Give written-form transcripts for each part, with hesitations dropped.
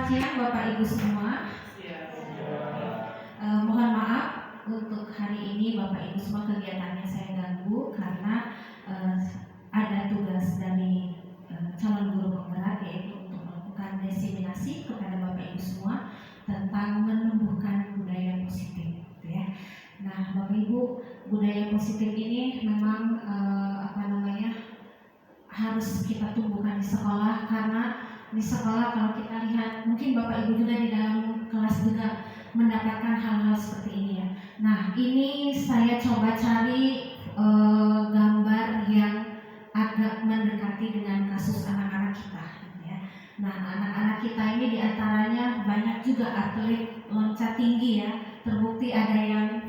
Selamat siang Bapak Ibu semua. Mohon maaf untuk hari ini Bapak Ibu semua kegiatannya saya ganggu karena ada tugas dari calon guru penggerak, yaitu untuk melakukan diseminasi kepada Bapak Ibu semua tentang menumbuhkan budaya positif, gitu ya. Nah, Bapak Ibu, budaya positif ini memang harus kita tumbuhkan di sekolah, karena di sekolah kalau kita lihat, mungkin Bapak Ibu juga di dalam kelas juga mendapatkan hal-hal seperti ini ya. Nah, ini saya coba cari gambar yang agak mendekati dengan kasus anak-anak kita ya. Nah, anak-anak kita ini diantaranya banyak juga atlet loncat tinggi ya. Terbukti ada yang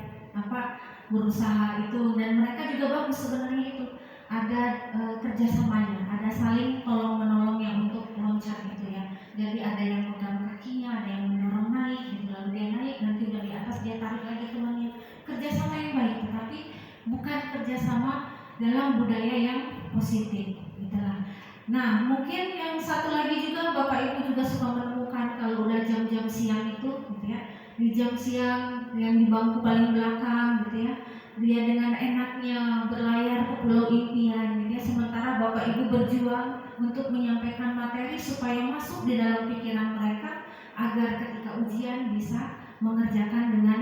berusaha itu, dan mereka juga bagus sebenarnya itu. Ada kerjasamanya, ada saling tolong menolong yang untuk loncat gitu ya. Jadi ada yang megang kakinya, ada yang mendorong naik gitu, lalu dia naik, nanti udah di atas dia tarik lagi temannya. Kerjasama yang baik, tetapi bukan kerjasama dalam budaya yang positif gitulah. Nah, mungkin yang satu lagi juga Bapak Ibu juga suka menemukan kalau udah jam-jam siang itu gitu ya, di jam siang yang di bangku paling belakang gitu ya, dia dengan enaknya berlayar ke pulau impian gitu ya, sementara Bapak Ibu berjuang untuk menyampaikan materi supaya masuk di dalam pikiran mereka agar ketika ujian bisa mengerjakan dengan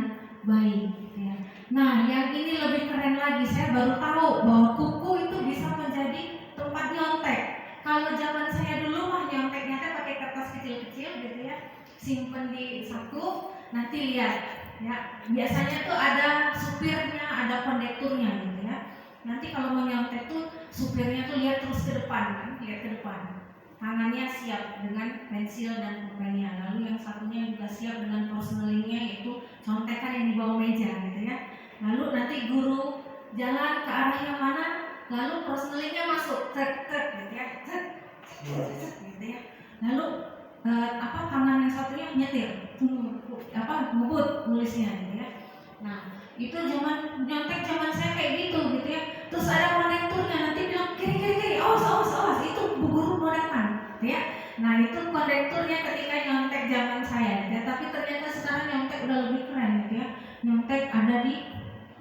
baik gitu ya. Nah, yang ini lebih keren lagi, saya baru tahu bahwa kuku itu bisa menjadi tempat nyontek. Kalau zaman saya dulu mah nyonteknya pakai kertas kecil-kecil gitu ya, simpen di saku, nanti lihat ya, biasanya tuh ada supirnya, ada kondekturnya gitu ya. Nanti kalau mau nyontek tuh supirnya tuh lihat terus ke depan kan, lihat ke depan, tangannya siap dengan pensil dan pulpennya, lalu yang satunya juga siap dengan personalingnya, yaitu contekan yang di bawah meja gitu ya. Lalu nanti guru jalan ke arah yang mana, lalu personalingnya masuk, tek gitu ya, tek gitu ya. Lalu tangan yang satunya nyetir, ngebut nulisnya gitu ya. Nah, itu zaman nyontek zaman saya kayak gitu ya. Terus ada kondekturnya nanti bilang kiri, awas, itu bu guru mau datang gitu ya. Nah, itu kondekturnya ketika nyontek zaman saya ya. Tapi ternyata sekarang nyontek udah lebih keren gitu ya. Nyontek ada di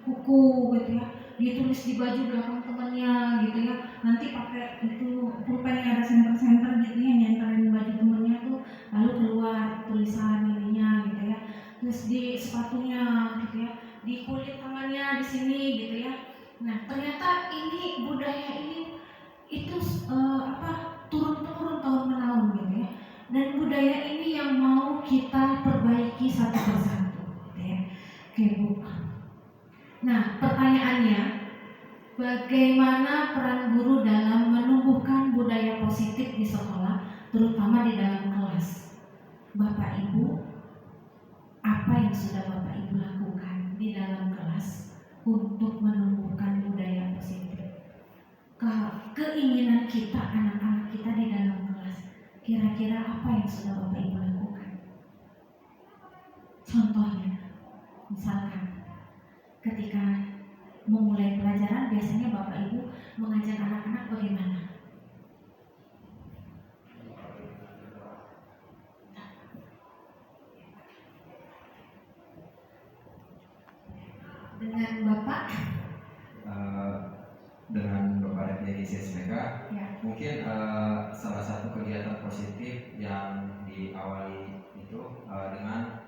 kuku gitu ya, ditulis di baju belakang temannya gitu ya. Nanti pakai itu pulpen yang ada senter gitu ya, nyenterin baju temannya tuh, lalu keluar tulisan ininya gitu ya. Terus di sepatunya gitu ya, di kulit tangannya di sini gitu ya. Nah, ternyata ini budaya ini itu turun-temurun tahun menahun gitu ya. Dan budaya ini yang mau kita perbaiki satu persatu gitu ya. Oke, Bu. Nah, pertanyaannya, bagaimana peran guru dalam menumbuhkan budaya positif di sekolah, terutama di dalam kelas? Bapak Ibu, apa yang sudah Bapak Ibu lakukan di dalam kelas untuk menumbuhkan budaya positif? Keinginan kita, anak-anak kita di dalam kelas, kira-kira apa yang sudah Bapak Ibu lakukan? Contohnya, misalkan ketika memulai pelajaran, biasanya Bapak Ibu mengajak anak-anak bagaimana? Dengan Bapak? Dengan Bapak Deputi Sesmega ya. Mungkin salah satu kegiatan positif yang diawali itu dengan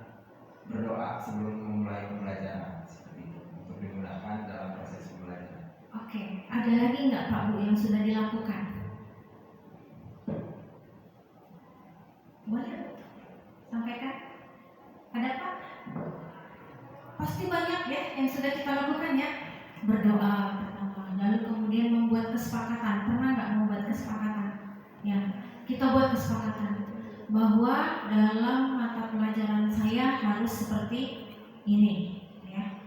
berdoa sebelum memulai pembelajaran, seperti itu, untuk dimudahkan dalam proses pembelajaran. Oke, ada lagi nggak Pak Bu yang sudah dilakukan? Boleh sampaikan? Ada Pak? Pasti banyak ya yang sudah kita lakukan ya. Berdoa pertama, lalu kemudian membuat kesepakatan. Pernah nggak membuat kesepakatan? Ya, kita buat kesepakatan bahwa dalam mata pelajaran saya harus seperti ini ya.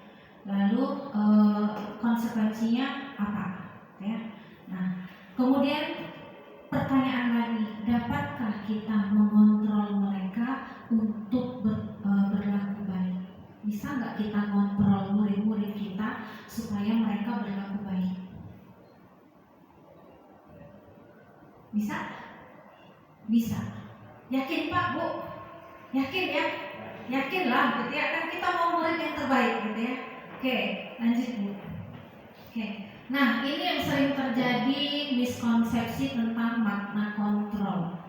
Lalu konsekuensinya apa ya. Nah, kemudian pertanyaan lagi, dapatkah kita mengontrol mereka untuk berlaku baik? Bisa nggak kita kontrol murid-murid kita supaya mereka berlaku baik? Bisa? Bisa. Yakin Pak, Bu? Yakin ya? Yakinlah gitu ya, kan kita mau murid yang terbaik gitu ya. Oke, lanjut Bu. Oke. Nah, ini yang sering terjadi miskonsepsi tentang makna kontrol.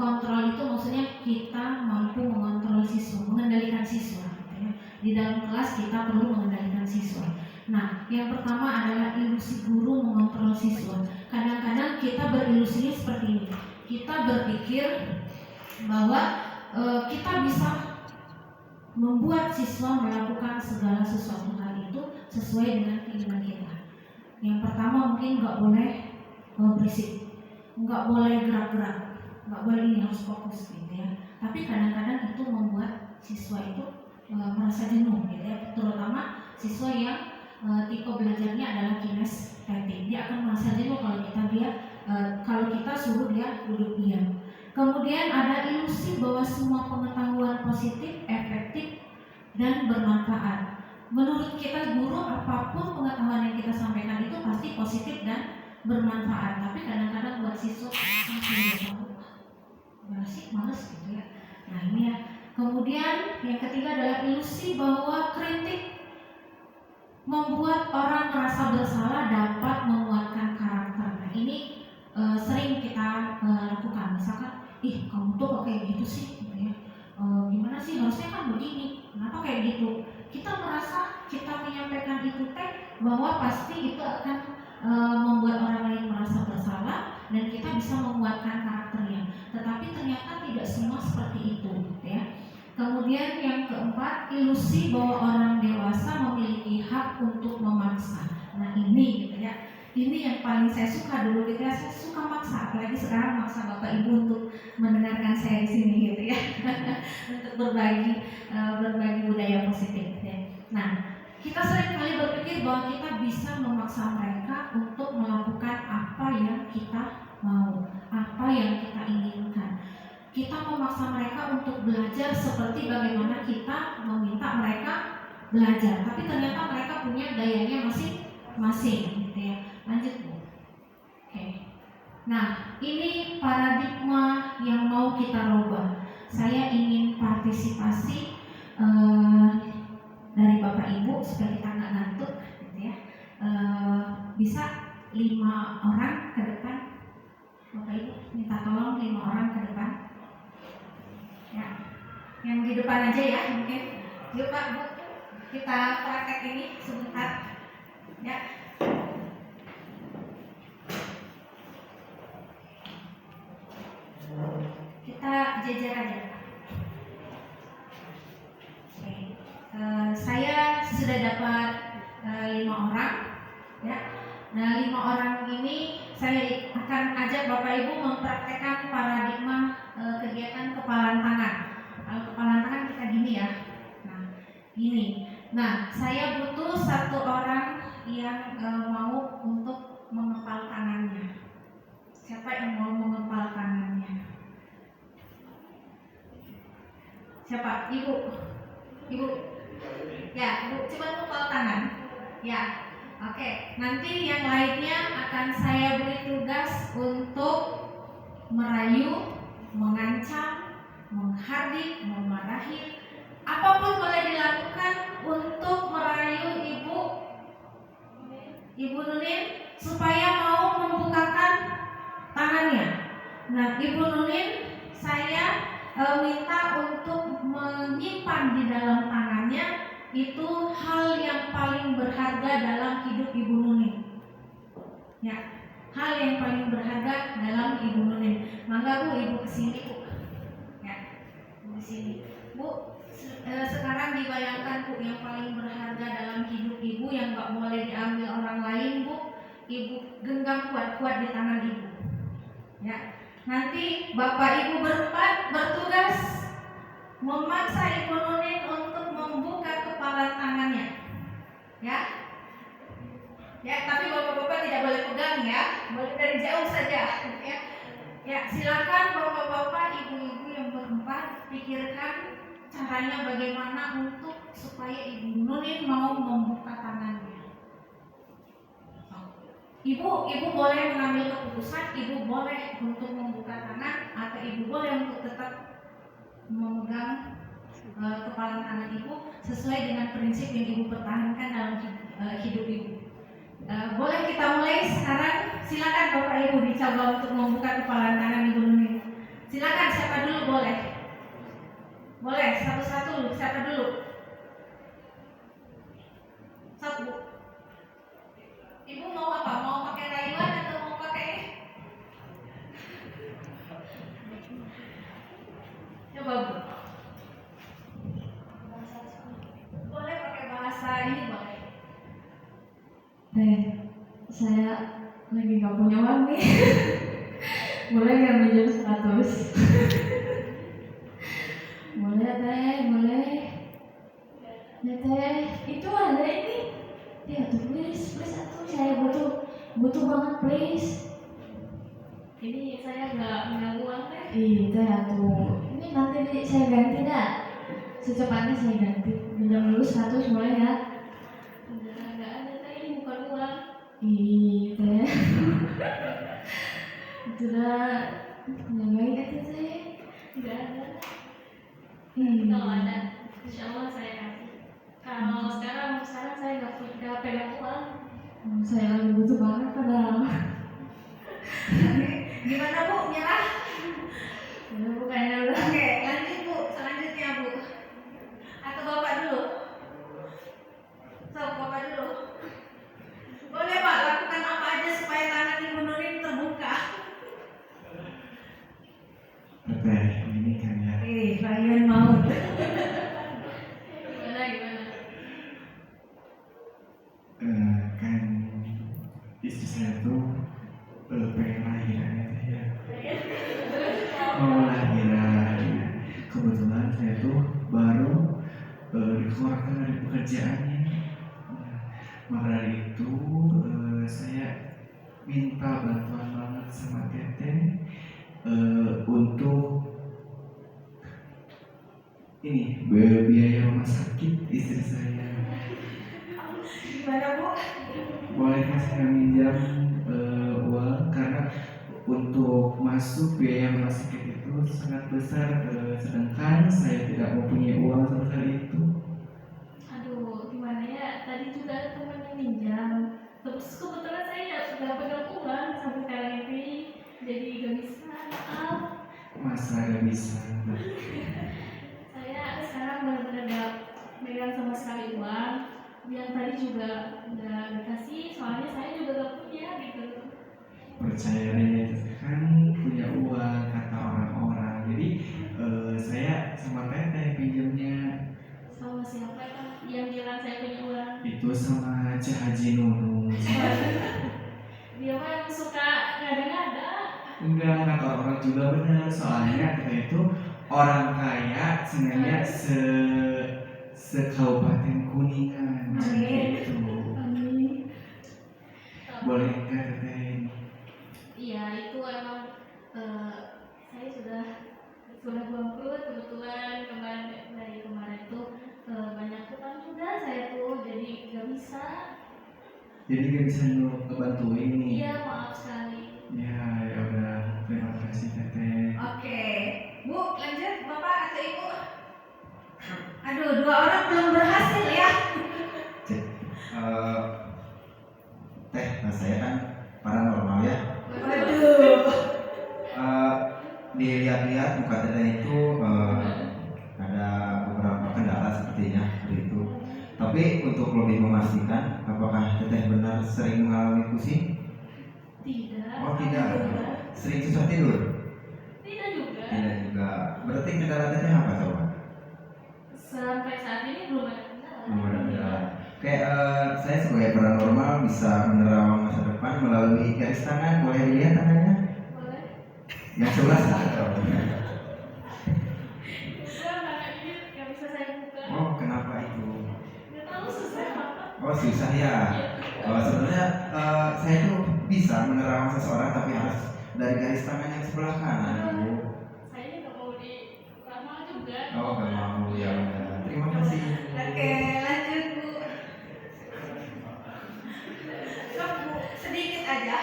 Kontrol itu maksudnya kita mampu mengontrol siswa, mengendalikan siswa gitu ya. Di dalam kelas kita perlu mengendalikan siswa. Nah, yang pertama adalah ilusi guru mengontrol siswa. Kadang-kadang kita berilusinya seperti ini. Kita berpikir bahwa kita bisa membuat siswa melakukan segala sesuatu hal itu sesuai dengan keinginan kita. Yang pertama mungkin nggak boleh berisik, nggak boleh gerak-gerak, nggak boleh ini, harus fokus gitu ya. Tapi kadang-kadang itu membuat siswa itu merasa jenuh gitu ya, terutama siswa yang tipe belajarnya adalah kinestetik. Dia akan merasa jenuh kalau kita suruh dia duduk diam. Kemudian ada ilusi bahwa semua pengetahuan positif, efektif, dan bermanfaat. Menurut kita guru, apapun pengetahuan yang kita sampaikan itu pasti positif dan bermanfaat. Tapi kadang-kadang buat siswa asik, males gitu ya. Nah ini ya. Kemudian yang ketiga adalah ilusi bahwa kritik membuat orang merasa bersalah dapat menguatkan karakter. Nah ini sering kita lakukan. Misalkan, kamu tuh kok kayak gitu sih, gitu ya. Gimana sih, harusnya kan begini, kenapa kayak gitu? Kita merasa kita menyampaikan itu bahwa pasti itu akan membuat orang lain merasa bersalah dan kita bisa menguatkan karakternya. Tetapi ternyata tidak semua seperti itu, gitu ya. Kemudian yang keempat, ilusi bahwa orang dewasa memiliki hak untuk memaksa. Nah ini gitu ya, ini yang paling saya suka dulu gitu ya, saya suka maksa, apalagi sekarang maksa Bapak Ibu untuk mendengarkan saya di sini gitu ya, untuk berbagi budaya positif. Ya. Nah, kita sering kali berpikir bahwa kita bisa memaksa mereka untuk melakukan apa yang kita mau, apa yang kita inginkan. Kita memaksa mereka untuk belajar seperti bagaimana kita meminta mereka belajar, tapi ternyata mereka punya gayanya masing-masing gitu ya. Lanjut Bu. Oke. Nah, ini paradigma yang mau kita rubah. Saya ingin partisipasi dari Bapak Ibu supaya kita nggak ngantuk gitu ya. Bisa 5 orang ke depan. Bapak Ibu minta tolong 5 orang ke depan. Ya, yang di depan aja ya mungkin. Yuk Pak Bu, kita praktek ini sebentar. Ya. Kita jajar aja. Oke. Saya sudah dapat 5 orang. Ya. Nah 5 orang ini saya akan ajak Bapak Ibu mempraktekkan paradigma kegiatan kepalan tangan. Kalau kepalan tangan kita gini ya. Nah, gini. Nah, saya butuh 1 orang yang mau untuk mengepal tangannya. Siapa yang mau mengepal tangannya? Siapa? Ibu. Ya, Ibu coba mengepal tangan. Ya. Oke, nanti yang lainnya akan saya beri tugas untuk merayu, mengancam, menghardik, memarahi, apapun boleh dilakukan untuk merayu Ibu Nunin supaya mau membukakan tangannya. Nah, Ibu Nunin saya minta untuk menyimpan di dalam tangannya itu hal yang paling berharga dalam hidup Ibu Nunin. Ya, hal yang paling berharga dalam Ibu Nunin. Mangga Bu, Ibu kesini Bu. Ya, di sini Bu. Sekarang dibayangkan Bu, yang paling berharga dalam hidup Ibu yang gak boleh diambil orang lain Bu, Ibu genggam kuat-kuat di tangan Ibu. Ya, nanti Bapak Ibu berempat bertugas memaksa Ibu Nunin untuk membuka kepala tangannya. Ya. Ya, tapi Bapak-bapak tidak boleh pegang ya, boleh dari jauh saja. Ya, ya silakan Bapak-bapak, Ibu-ibu yang berempat pikirkan caranya bagaimana untuk supaya Ibu Nunin mau membuka tangannya. Ibu boleh mengambil keputusan, Ibu boleh untuk membuka tangan atau Ibu boleh untuk tetap memegang kepala tangan ibu sesuai dengan prinsip yang ibu pertahankan dalam hidup ibu. Boleh kita mulai sekarang? Silakan Bapak Ibu dicoba untuk membuka kepala tangan ibu Nuning. Silakan, siapa dulu boleh? Boleh, satu-satu. Siapa dulu? Satu. Ibu mau apa? Mau pakai rayuan atau mau pakai? Coba Bu. Boleh pakai bahasa ini boleh. Saya lagi gak punya uang nih. Boleh gak minjem 100? Boleh teh, boleh. Ya teh, itu ada ini. Ya tuh please atuh, saya butuh banget please. Ini saya nggak punya uang teh. Ih teh atuh, ini nanti saya ganti dah. Secepatnya saya ganti. Minjam dulu 100 boleh ya? Nggak ada teh, ini bukan uang. Ih teh. Sudah nyamai itu teh. Nggak ada. Hmm. Kalau ada, insya Allah saya kasih. Kalau sekarang saya nggak pegang uang. Saya lagi butuh banget padahal. Gimana Bu? Nyerah? Ya bukannya udah. Oke, lanjut Bu. Selanjutnya Bu. Atau Bapak dulu? Bapak dulu. Boleh Pak, lakukan apa aja supaya tangan Ibu Nurin terbuka. Teteh, ini kan ya. Kalian mau? Gimana? Kan istri saya tuh pengen lahiran ya teh ya. Mau lahiran. Kebetulan saya tuh baru dikeluarkan dari pekerjaannya. Nah, maka dari itu saya minta bantuan banget sama teteh untuk ini biaya rumah sakit istri saya. Gimana Bu? Bolehkah saya minjam uang karena untuk masuk biaya rumah sakit itu sangat besar, sedangkan saya tidak mempunyai uang sebesar itu. Aduh, gimana ya? Tadi juga ada teman yang minjam. Terus kebetulan saya nggak pegang uang sampai sekarang ini, jadi gak bisa. Maaf. Masa gak bisa? Saya sekarang benar-benar gak megang sama sekali uang. Yang tadi juga udah dikasih, soalnya saya juga gak punya gitu. Percaya deh, kan punya uang kata orang-orang. Jadi saya sama teteh pinjamnya Sama siapa kan yang bilang saya punya uang? itu sama Cah Haji Nunung. Dia mah yang suka ngada-ngada. Enggak, kata orang juga benar. Soalnya kita itu orang kaya sebenarnya sekabupaten Kuningan. Amin. Gitu. Amin. Boleh nggak teteh? Iya, itu emang saya sudah bangkrut kebetulan dari kemarin tuh banyak utang juga saya tuh, jadi gak bisa. Jadi nggak bisa ngebantuin nih. Iya, maaf sekali. Ya, ya udah. Terima kasih teteh. Oke, Bu, lanjut Bapak atau Ibu? Aduh, 2 orang belum berhasil ya. Teh, saya kan paranormal ya. Waduh. Dilihat-lihat muka teteh itu ada beberapa kendala sepertinya seperti itu. Tapi untuk lebih memastikan, apakah teteh benar sering mengalami pusing? Tidak. Oh tidak. Sering susah tidur? Tidak juga. Tidak juga. Berarti kendala teteh apa coba? Sampai saat ini belum ada kendala. Belum ada kendala. Oke, saya sebagai paranormal bisa menerawang masa depan melalui garis tangan. Boleh dilihat tangannya? Boleh. Yang sebelah sana. Enggak, tangan ini nggak bisa saya buka. Oh, kenapa itu? Nggak tahu susah apa. Oh, susah ya. Sebenarnya saya tuh bisa menerawang seseorang tapi harus dari garis tangan yang sebelah kanan, Bu. Saya nggak mau di ramal juga. Oh, nggak mau ya udah. Terima kasih. Oke, lanjut Bu. Sok Bu, sedikit aja.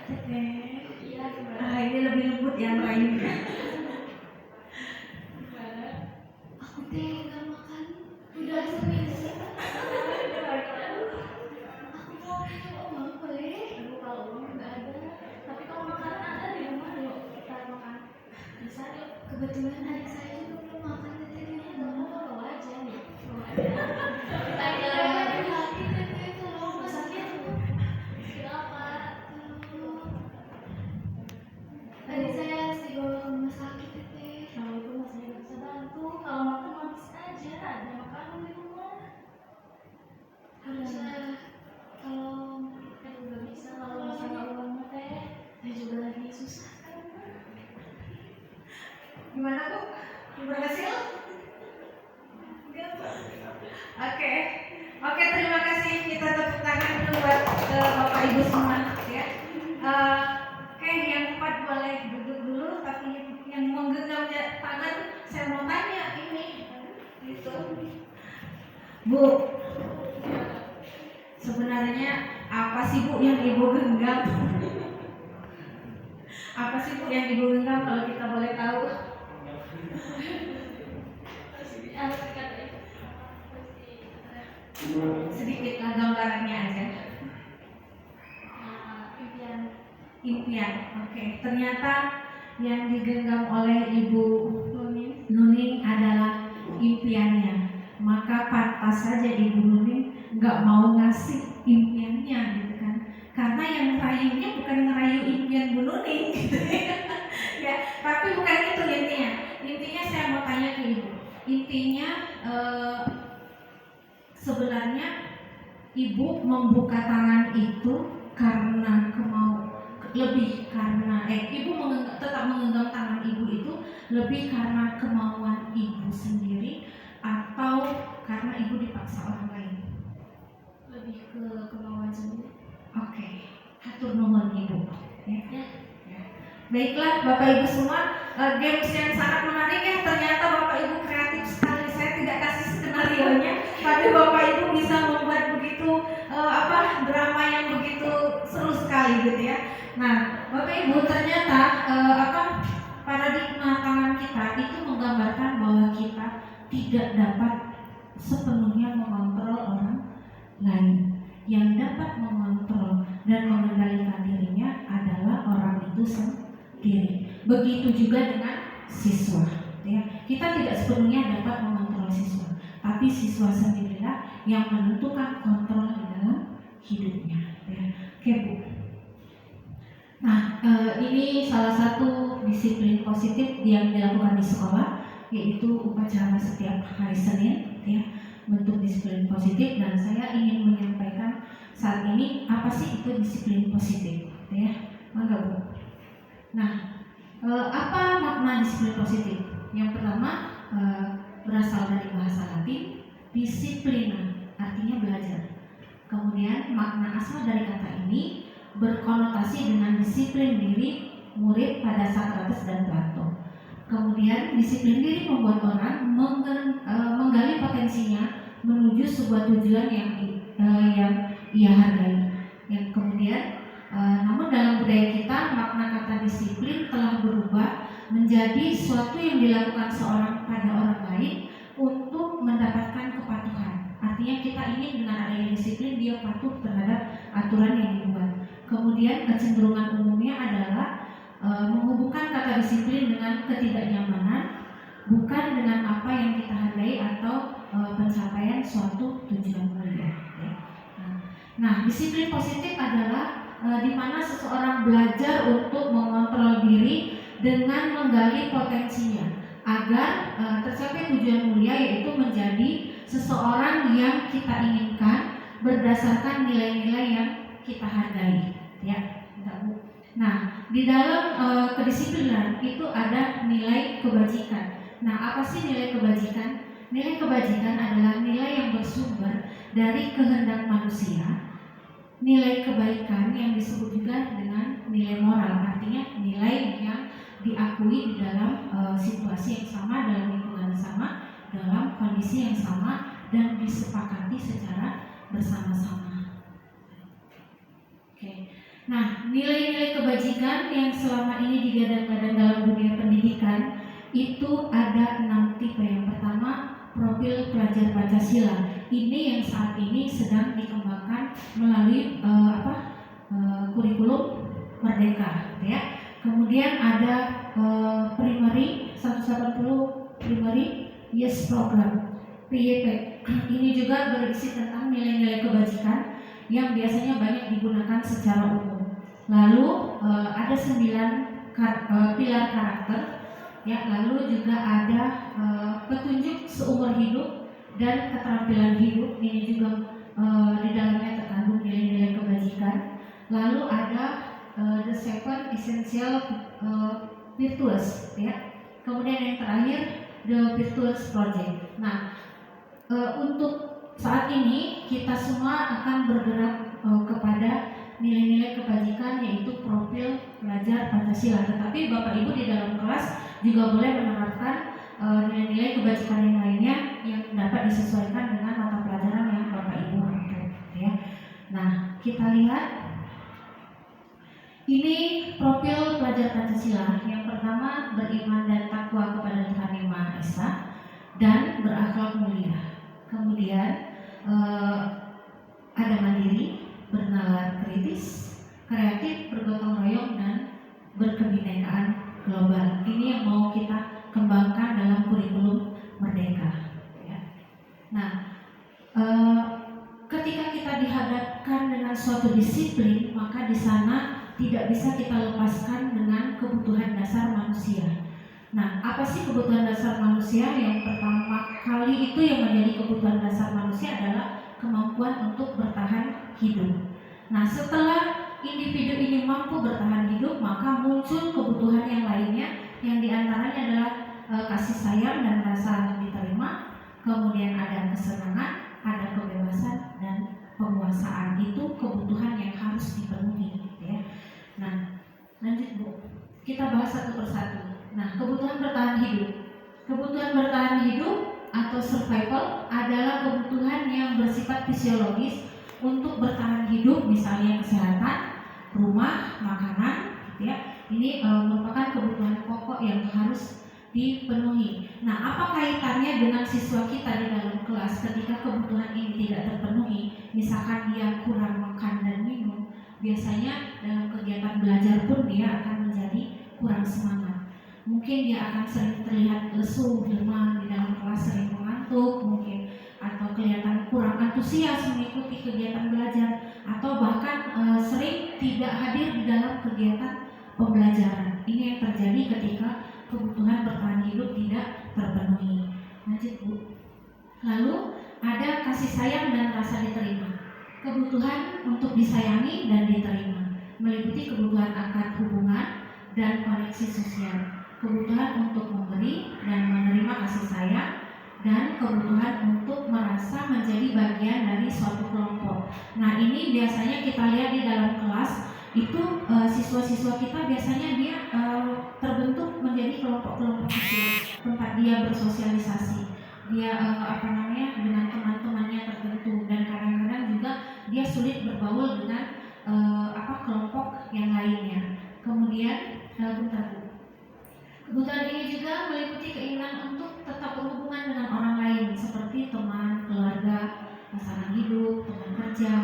Oke. Iya, gimana? Ini lebih lembut ya merayu. teh nggak makan udah seminggu. Aku mau minum uang boleh? Aduh kalau uang nggak ada, tapi kalau makanan ada di rumah yuk kita makan. Bisa yuk. Kebetulan adik saya juga belum makan tetehnya, nggak apa-apa bawa aja nih. Bawa aja. Kita jalan lagi teteh kalau rumah sakit. Siapa? Adik saya harus dibawa ke rumah sakit teteh. Kalau itu mas saya nggak bisa bantu. Kalau makan habis aja, ada makanan di rumah. Harusnya kalau nggak bisa kalau masalah uang teh, saya juga lagi susah kan. Gimana Bu? Berhasil? Enggak, Pak. Oke, terima kasih. Kita tepuk tangan dulu buat Bapak Ibu semua ya. Oke, yang 4 boleh duduk dulu, tapi yang menggenggam tangan saya mau tanya ini gitu. Bu, sebenarnya apa sih Bu yang Ibu genggam? Apa sih Bu yang Ibu genggam kalau kita boleh tahu? Sedikitlah gambarannya aja. Impian. Oke. Ternyata yang digenggam oleh Ibu Nuning adalah impiannya. Maka pantas saja Ibu Nuning nggak mau ngasih impiannya gitu kan. Karena yang ngerayunya bukan ngerayu impian Bu Nuning gitu ya. Tapi bukan itu intinya. Intinya saya mau tanya ke Ibu. Intinya sebenarnya Ibu membuka tangan itu karena Ibu tetap menggenggam tangan Ibu itu lebih karena kemauan Ibu sendiri atau karena Ibu dipaksa orang lain? Lebih ke kemauan sendiri. Oke, hatur nuhun Ibu. Ya. Baiklah Bapak Ibu semua, games yang sangat menarik ya. Ternyata Bapak Ibu kreatif sekali. Saya tidak kasih skenario-nya, tapi Bapak Ibu bisa membuat begitu drama yang begitu seru sekali gitu ya. Nah, Bapak Ibu ternyata paradigma tangan kita itu menggambarkan bahwa kita tidak dapat sepenuhnya mengontrol orang lain. Yang dapat mengontrol dan mengendalikan dirinya adalah orang itu sendiri. Begitu juga dengan siswa. Ya. Kita tidak sepenuhnya dapat mengontrol siswa, tapi siswa sendirilah yang menentukan kontrol di dalam hidupnya. Ya. Oke Bu. Nah, ini salah satu disiplin positif yang dilakukan di sekolah, yaitu upacara setiap hari Senin, ya, bentuk disiplin positif. Dan saya ingin menyampaikan saat ini apa sih itu disiplin positif, ya, mangga Bu. Nah, apa makna disiplin positif? Yang pertama berasal dari bahasa Latin, disiplina, artinya belajar. Kemudian makna asal dari kata ini berkonotasi dengan disiplin diri murid pada Socrates dan Plato. Kemudian disiplin diri membuat orang menggali potensinya menuju sebuah tujuan yang ia hargai. Yang kemudian, namun dalam budaya kita makna kata disiplin telah berubah menjadi suatu yang dilakukan seorang pada orang lain untuk mendapatkan kepatuhan. Artinya kita ingin dengan adanya disiplin dia patuh terhadap aturan yang dibuat. Kemudian kecenderungan umumnya adalah menghubungkan kata disiplin dengan ketidaknyamanan, bukan dengan apa yang kita hargai atau pencapaian suatu tujuan mulia. Ya. Nah, disiplin positif adalah di mana seseorang belajar untuk mengontrol diri dengan menggali potensinya agar tercapai tujuan mulia, yaitu menjadi seseorang yang kita inginkan berdasarkan nilai-nilai yang kita hargai. Ya, nah, di dalam kedisiplinan itu ada nilai kebajikan. Nah, apa sih nilai kebajikan? Nilai kebajikan adalah nilai yang bersumber dari kehendak manusia. Nilai kebaikan yang disebut juga dengan nilai moral, artinya nilai yang diakui di dalam situasi yang sama, dalam lingkungan yang sama, dalam kondisi yang sama, dan disepakati secara bersama-sama. Oke. Nah, nilai-nilai kebajikan yang selama ini digadang-gadang dalam dunia pendidikan itu ada 6 tipe. Yang pertama, profil pelajar Pancasila. Ini yang saat ini sedang dikembangkan melalui kurikulum Merdeka, gitu ya. Kemudian ada primary 180 primary yes program PYP. Ini juga berisi tentang nilai-nilai kebajikan yang biasanya banyak digunakan secara umum. Lalu ada 9 pilar karakter, ya. Lalu juga ada petunjuk seumur hidup dan keterampilan hidup. Ini juga di dalamnya terkandung nilai-nilai kebajikan. Lalu ada the 7 essential virtues, ya. Kemudian yang terakhir the virtues project. Nah, untuk saat ini kita semua akan bergerak kepada nilai-nilai kebajikan, yaitu profil pelajar Pancasila. Tetapi Bapak Ibu di dalam kelas juga boleh menerapkan nilai-nilai kebajikan yang lainnya yang dapat disesuaikan dengan mata pelajaran yang Bapak Ibu mampu, ya. Nah, kita lihat ini profil pelajar Pancasila. Yang pertama, beriman dan takwa kepada Tuhan Yang Maha Esa dan berakhlak mulia. Kemudian ada mandiri, bernalar kritis, kreatif, bergotong royong, dan berkebinekaan global. Ini yang mau kita kembangkan dalam kurikulum Merdeka, ya. Nah, ketika kita dihadapkan dengan suatu disiplin, maka di sana tidak bisa kita lepaskan dengan kebutuhan dasar manusia. Nah, apa sih kebutuhan dasar manusia? Yang pertama kali itu yang menjadi kebutuhan dasar manusia adalah kemampuan untuk bertahan hidup. Nah, setelah individu ini mampu bertahan hidup, maka muncul kebutuhan yang lainnya, yang diantaranya adalah kasih sayang dan rasa diterima. Kemudian ada kesenangan, ada kebebasan, dan penguasaan. Itu kebutuhan yang harus dipenuhi, ya. Nah, lanjut Bu, kita bahas satu persatu. Nah, kebutuhan bertahan hidup. Kebutuhan bertahan hidup atau survival adalah kebutuhan yang bersifat fisiologis untuk bertahan hidup, misalnya kesehatan, rumah, makanan, ya. Ini merupakan kebutuhan pokok yang harus dipenuhi. Nah, apa kaitannya dengan siswa kita di dalam kelas ketika kebutuhan ini tidak terpenuhi? Misalkan dia kurang makan dan minum, biasanya dalam kegiatan belajar pun dia akan menjadi kurang semangat. Mungkin dia akan sering terlihat lesu, lemah di dalam kelas, sering mengantuk mungkin, atau kelihatan kurang antusias mengikuti kegiatan belajar, atau bahkan sering tidak hadir di dalam kegiatan pembelajaran. Ini yang terjadi ketika kebutuhan bertahan hidup tidak terpenuhi. Lanjut Bu. Lalu ada kasih sayang dan rasa diterima. Kebutuhan untuk disayangi dan diterima meliputi kebutuhan akan hubungan dan koneksi sosial, kebutuhan untuk memberi dan menerima kasih sayang, dan kebutuhan untuk merasa menjadi bagian dari suatu kelompok. Nah, ini biasanya kita lihat di dalam kelas itu siswa-siswa kita biasanya dia terbentuk menjadi kelompok-kelompok kecil tempat dia bersosialisasi. Dia dengan teman-temannya tertentu, dan kadang-kadang juga dia sulit berbaur dengan kelompok yang lainnya. Kemudian kebutuhan ini juga meliputi keinginan untuk tetap berhubungan dengan orang lain, seperti teman, keluarga, pasangan hidup, teman kerja,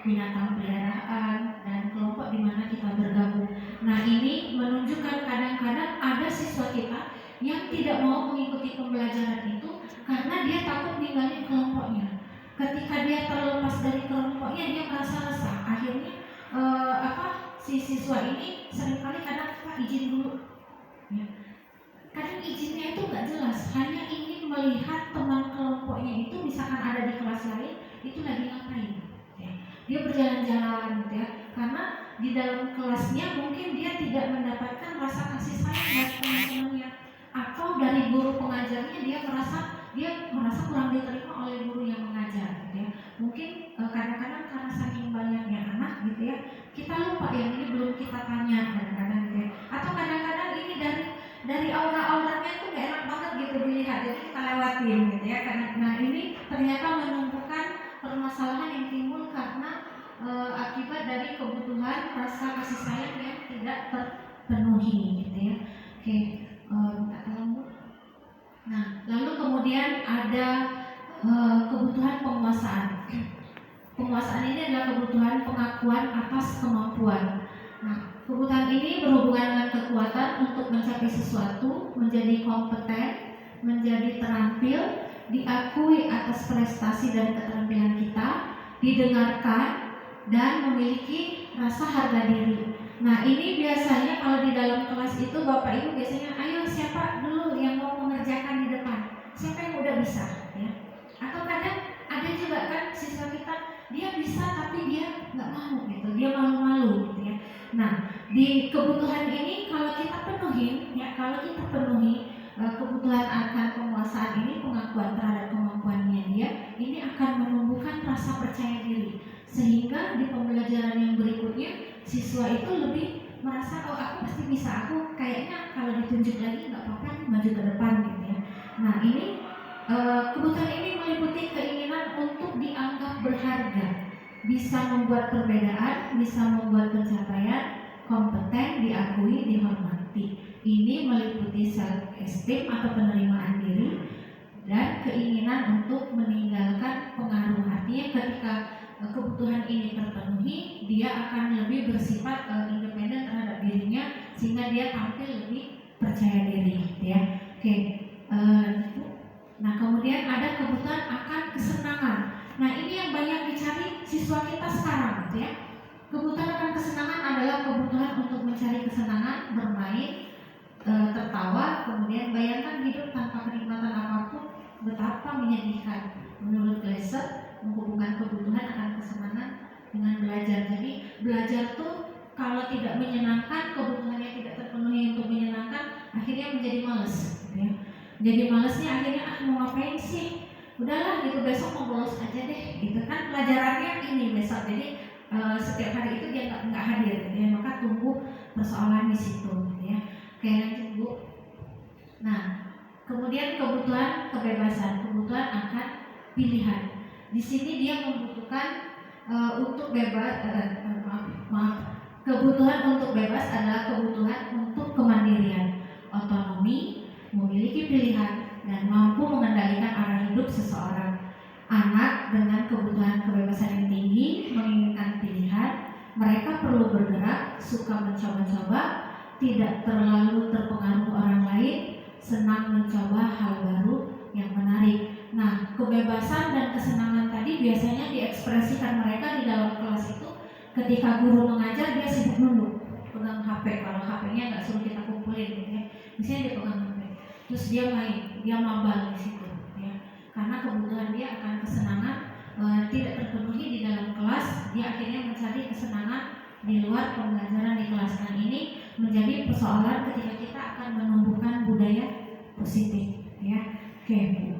binatang peliharaan, dan kelompok di mana kita bergabung. Nah, ini menunjukkan kadang-kadang ada siswa kita yang tidak mau mengikuti pembelajaran itu karena dia takut ninggalin kelompoknya. Ketika dia terlepas dari kelompoknya, dia merasa resah. Akhirnya si siswa ini seringkali kadang izin dulu, ya. Kadang izinnya itu nggak jelas, hanya ingin melihat teman kelompoknya itu misalkan ada di kelas lain itu lagi ngapain, ya. Dia berjalan-jalan, gitu ya, karena di dalam kelasnya mungkin dia tidak mendapatkan rasa kasih sayang dari teman-temannya, atau dari guru pengajarnya dia merasa kurang diterima oleh guru yang mengajar, gitu ya. Mungkin kadang-kadang karena saking banyaknya anak, gitu ya, kita lupa yang ini belum kita tanya kadang-kadang, gitu ya. Atau kadang-kadang ini dari aura-auranya itu gak enak banget gitu dilihat, jadi kita lewatin, gitu ya. Nah, ini ternyata menumbuhkan permasalahan yang timbul karena akibat dari kebutuhan rasa kasih sayang yang tidak terpenuhi, gitu ya. Oke, minta tolong Bu. Nah, lalu kemudian ada kebutuhan penguasaan. Penguasaan ini adalah kebutuhan pengakuan atas kemampuan. Nah, kebutuhan ini berhubungan dengan kekuatan untuk mencapai sesuatu, menjadi kompeten, menjadi terampil, diakui atas prestasi dan keterampilan kita, didengarkan, dan memiliki rasa harga diri. Nah, ini biasanya kalau di dalam kelas itu Bapak Ibu biasanya, ayo siapa dulu yang mau mengerjakan di depan? Siapa yang udah bisa? Ya. Atau kadang ada juga kan siswa kita, dia bisa tapi dia nggak mau gitu, dia malu-malu gitu ya. Nah, di kebutuhan ini kalau kita penuhi, ya kalau kita penuhi kebutuhan akan penguasaan ini, pengakuan terhadap kemampuannya dia, ini akan menumbuhkan rasa percaya diri, sehingga di pembelajaran yang berikutnya siswa itu lebih merasa, oh aku pasti bisa, aku kayaknya kalau ditunjuk lagi nggak apa-apa nih, maju ke depan gitu ya. Nah ini kebutuhan ini meliputi keinginan untuk dianggap berharga, bisa membuat perbedaan, bisa membuat pencapaian, kompeten, diakui, dihormati. Ini meliputi self-esteem atau penerimaan diri dan keinginan untuk meninggalkan pengaruh. Artinya ketika kebutuhan ini terpenuhi, dia akan lebih bersifat independen terhadap dirinya, sehingga dia tampil lebih percaya diri ya. Oke. Nah kemudian ada kebutuhan akan kesenangan. Nah ini yang banyak dicari siswa kita sekarang gitu ya. Kebutuhan akan kesenangan adalah kebutuhan untuk mencari kesenangan, bermain, tertawa. Kemudian bayangkan hidup tanpa kenikmatan apapun, betapa menyedihkan. Menurut Glasser, menghubungkan kebutuhan akan kesenangan dengan belajar. Jadi belajar tuh kalau tidak menyenangkan, kebutuhannya tidak terpenuhi untuk menyenangkan, akhirnya menjadi malas gitu ya. Jadi malesnya akhirnya mau ngapain sih, udahlah gitu, besok mau bolos aja deh gitu kan, pelajarannya ini besok. Jadi setiap hari itu dia nggak hadir gitu ya, maka tumbuh persoalan di situ gitu ya. Oke lanjut Bu. Nah kemudian kebutuhan kebebasan, kebutuhan akan pilihan. Di sini dia membutuhkan untuk bebas, kebutuhan untuk bebas adalah kebutuhan untuk kemandirian, otonomi, memiliki pilihan, dan mampu mengendalikan arah hidup seseorang. Anak dengan kebutuhan kebebasan yang tinggi menginginkan pilihan, mereka perlu bergerak, suka mencoba-coba, tidak terlalu terpengaruh orang lain, senang mencoba hal baru yang menarik. Nah, kebebasan dan kesenangan tadi biasanya diekspresikan mereka di dalam kelas itu ketika guru mengajar, dia sibuk dulu pegang HP. Kalau HP-nya nggak suruh kita kumpulin gitu ya, misalnya dia pegang HP, terus dia main, dia mabal di situ ya. Karena kebutuhan dia akan kesenangan tidak terpenuhi di dalam kelas, dia akhirnya mencari kesenangan di luar pembelajaran di kelas. Dan ini menjadi persoalan ketika kita akan menumbuhkan budaya positif ya. Oke Bu.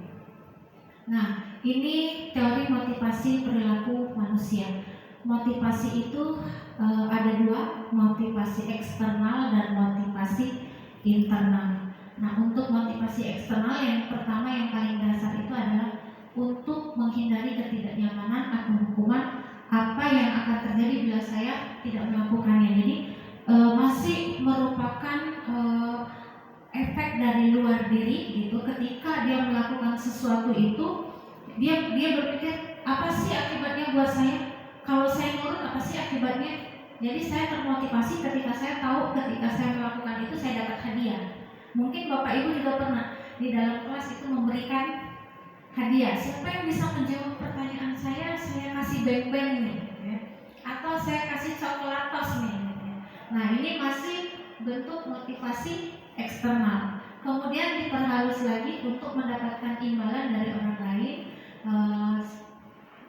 Nah ini teori motivasi perilaku manusia. Motivasi itu ada dua, motivasi eksternal dan motivasi internal. Nah untuk motivasi eksternal, yang pertama yang paling dasar itu adalah untuk menghindari ketidaknyamanan atau hukuman apa yang akan terjadi bila saya tidak melakukannya. Jadi masih merupakan efek dari luar diri gitu. Ketika dia melakukan sesuatu itu, dia berpikir apa sih akibatnya buat saya? Kalau saya nurut apa sih akibatnya? Jadi saya termotivasi ketika saya tahu ketika saya melakukan itu saya dapat hadiah. Mungkin Bapak Ibu juga pernah di dalam kelas itu memberikan hadiah. Siapa yang bisa menjawab pertanyaan saya kasih beng-beng nih ya. Atau saya kasih coklat tos nih ya. Nah ini masih bentuk motivasi eksternal. Kemudian diperhalus lagi untuk mendapatkan imbalan dari orang lain.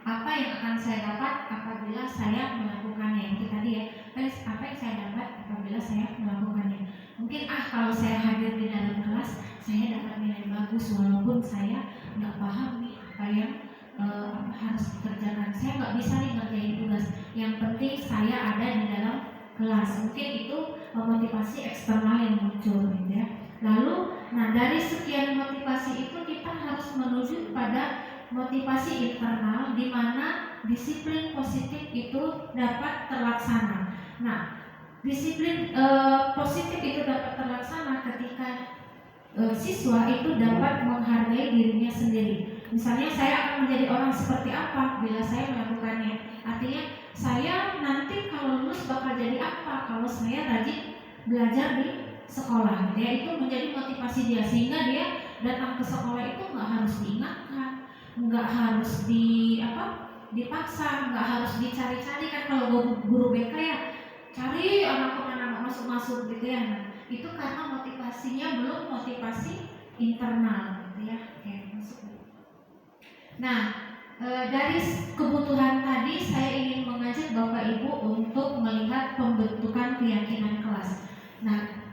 Apa yang akan saya dapat apabila saya melakukannya, itu tadi ya, apa yang saya dapat apabila saya melakukannya. Mungkin kalau saya hadir di dalam kelas saya dapat nilai bagus walaupun saya nggak paham nih apa yang harus dikerjakan, saya nggak bisa nih ngerjain tugas, yang penting saya ada di dalam kelas. Mungkin itu motivasi eksternal yang muncul gitu ya. Lalu dari sekian motivasi itu kita harus menuju pada motivasi internal, di mana disiplin positif itu dapat terlaksana. Nah, disiplin positif itu dapat terlaksana ketika siswa itu dapat menghargai dirinya sendiri. Misalnya saya akan menjadi orang seperti apa bila saya melakukannya. Artinya saya nanti kalau lulus bakal jadi apa kalau saya rajin belajar di sekolah. Ya, itu menjadi motivasi dia sehingga dia datang ke sekolah itu nggak harus diingatkan, nggak harus dipaksa, nggak harus dicari-cari kan kalau guru BK ya cari anak kemana nggak masuk-masuk gitu ya. Nah, itu karena motivasinya belum motivasi internal gitu ya. Oke, masuk. Nah, dari kebutuhan tadi saya ingin mengajak Bapak Ibu untuk melihat pembentukan keyakinan kelas. Nah,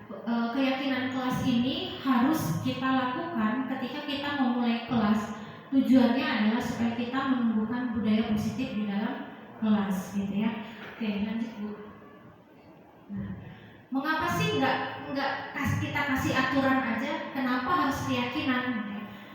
keyakinan kelas ini harus kita lakukan ketika kita memulai kelas. Tujuannya adalah supaya kita menumbuhkan budaya positif di dalam kelas, gitu ya. Oke, lanjut Bu. Nah, mengapa sih nggak kita kasih aturan aja? Kenapa harus keyakinan?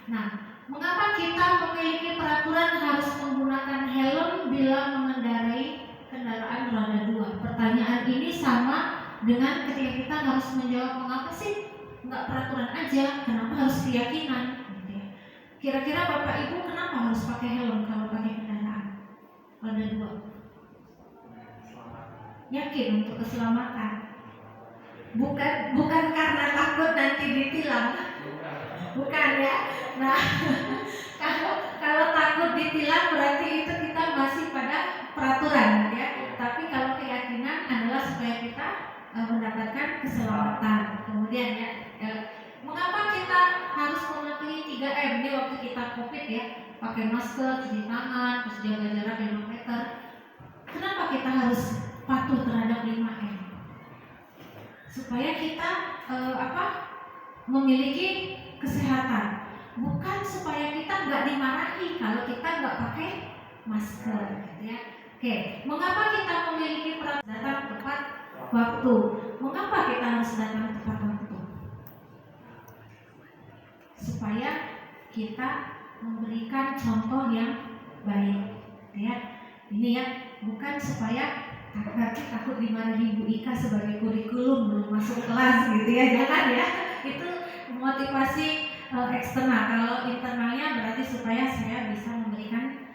Nah, mengapa kita memiliki peraturan harus menggunakan helm bila mengendarai kendaraan roda 2? Pertanyaan ini sama dengan ketika kita harus menjawab mengapa sih nggak peraturan aja, kenapa harus keyakinan? Gitu ya. Kira-kira Bapak Ibu kenapa harus pakai helm kalau pakai kendaraan roda 2? Yakin untuk keselamatan? Bukan karena takut nanti ditilang, bukan ya. Nah, kalau takut ditilang berarti itu kita masih pada peraturan ya. Tapi kalau keyakinan adalah supaya kita mendapatkan keselamatan. Kemudian ya, mengapa kita harus mematuhi 3M? Ini waktu kita COVID ya, pakai masker, cuci tangan, terus jaga jarak 5 meter. Kenapa kita harus patuh terhadap 5M? Supaya kita memiliki kesehatan, bukan supaya kita nggak dimarahi kalau kita nggak pakai masker, gitu ya. Oke, mengapa kita memiliki peraturan datang tepat waktu? Mengapa kita harus datang tepat waktu? Supaya kita memberikan contoh yang baik, ya. Ini ya, bukan supaya nanti takut dimarahi Bu Ika sebagai kurikulum belum masuk kelas gitu ya, jangan ya. Itu motivasi eksternal. Kalau internalnya berarti supaya saya bisa memberikan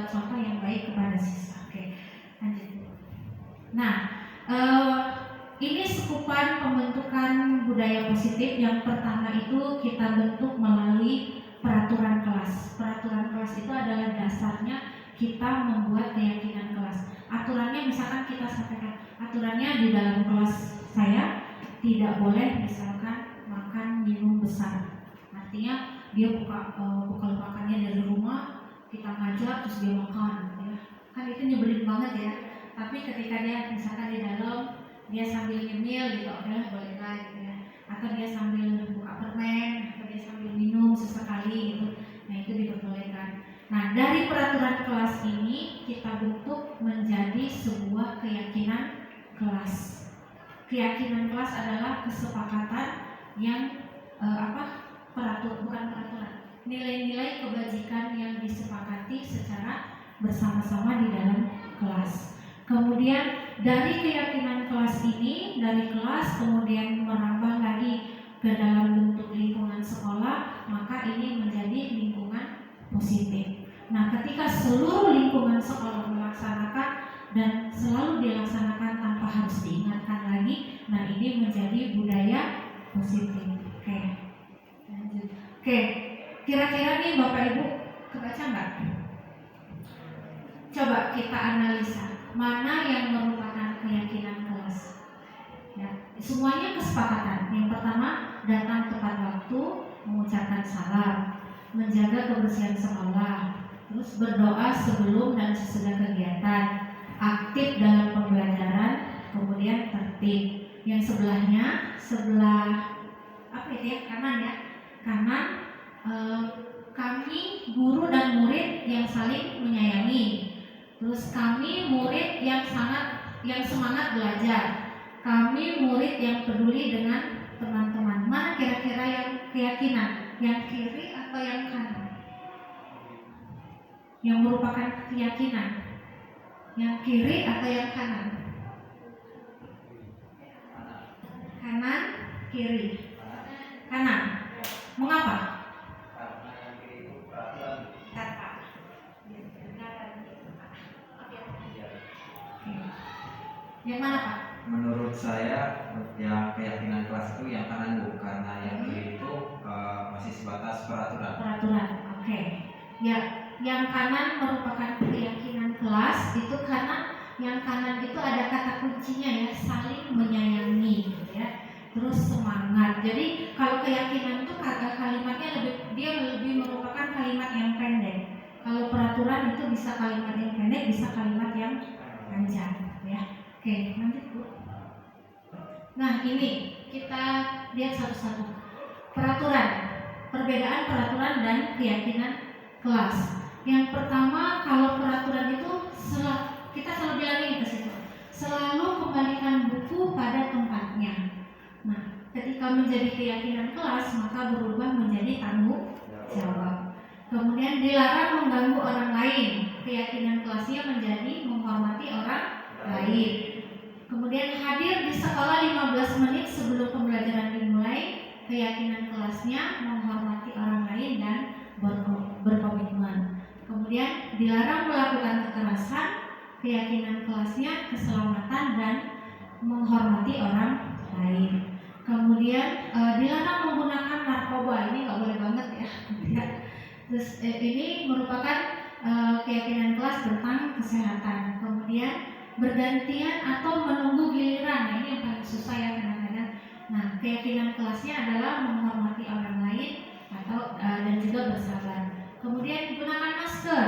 contoh yang baik kepada siswa. Oke, lanjut. Nah, ini sekupan pembentukan budaya positif. Yang pertama itu kita bentuk melalui peraturan kelas. Peraturan kelas itu adalah dasarnya kita membuat keyakinan kelas. Aturannya misalkan kita sampaikan, aturannya di dalam kelas saya tidak boleh misalkan makan minum besar. Artinya dia buka makannya dari rumah, kita ngajar terus dia makan, ya. Kan itu nyebelin banget ya. Tapi ketika dia misalkan di dalam dia sambil nyemil gitu, oke boleh lah gitu ya. Atau dia sambil buka permen, atau dia sambil minum sesekali gitu. Nah itu diperbolehkan. Nah dari peraturan kelas ini kita bentuk menjadi sebuah keyakinan kelas. Keyakinan kelas adalah kesepakatan yang nilai-nilai kebajikan yang disepakati secara bersama-sama di dalam kelas. Kemudian dari keyakinan kelas ini, dari kelas kemudian merambah lagi ke dalam bentuk lingkungan sekolah, maka ini menjadi lingkungan positif. Nah, ketika seluruh lingkungan sekolah melaksanakan dan selalu dilaksanakan tanpa harus diingatkan lagi, nah ini menjadi budaya positif. Oke, lanjut. Oke, kira-kira nih Bapak Ibu kebaca nggak? Coba kita analisa mana yang merupakan keyakinan kelas. Ya, semuanya kesepakatan. Yang pertama, datang tepat waktu, mengucapkan salam, menjaga kebersihan sekolah, terus berdoa sebelum dan sesudah kegiatan, aktif dalam pembelajaran, kemudian tertib. Yang sebelahnya, sebelah apa itu ya, kanan ya, kanan, kami guru dan murid yang saling menyayangi. Terus kami murid yang semangat belajar. Kami murid yang peduli dengan teman-teman. Mana kira-kira yang keyakinan? Yang kiri atau yang kanan? Yang merupakan keyakinan? Yang kiri atau yang kanan? Kanan, kiri. Kanan. Mengapa? Karena yang itu peraturan. Kata. Iya. Yang mana Pak? Menurut saya yang keyakinan kelas itu yang kanan Bu, karena yang kiri itu masih sebatas peraturan. Peraturan. Oke. Ya, yang kanan merupakan keyakinan kelas itu karena yang kanan itu ada kata kuncinya ya, saling menyayangi gitu ya. Terus semangat. Jadi kalau keyakinan itu kalimatnya lebih merupakan kalimat yang pendek. Kalau peraturan itu bisa kalimat yang pendek, bisa kalimat yang panjang ya. Oke, lanjut Bu. Nah, ini kita lihat satu-satu. Peraturan. Perbedaan peraturan dan keyakinan kelas. Yang pertama, kalau peraturan itu kita selalu bilang ini ke situ. Selalu kembalikan buku pada tempatnya. Nah, ketika menjadi keyakinan kelas, maka berubah menjadi tanggung jawab. Kemudian dilarang mengganggu orang lain. Keyakinan kelasnya menjadi menghormati orang lain. Kemudian hadir di sekolah 15 menit sebelum pembelajaran dimulai. Keyakinan kelasnya menghormati orang lain dan berkomitmen. Kemudian dilarang melakukan kekerasan. Keyakinan kelasnya keselamatan dan menghormati orang lain. Kemudian dilarang menggunakan narkoba. Ini nggak boleh banget ya. Terus ini merupakan keyakinan kelas tentang kesehatan. Kemudian bergantian atau menunggu giliran. Nah, ini yang paling susah ya kadang-kadang. Nah, keyakinan kelasnya adalah menghormati orang lain atau dan juga bersabar. Kemudian gunakan masker.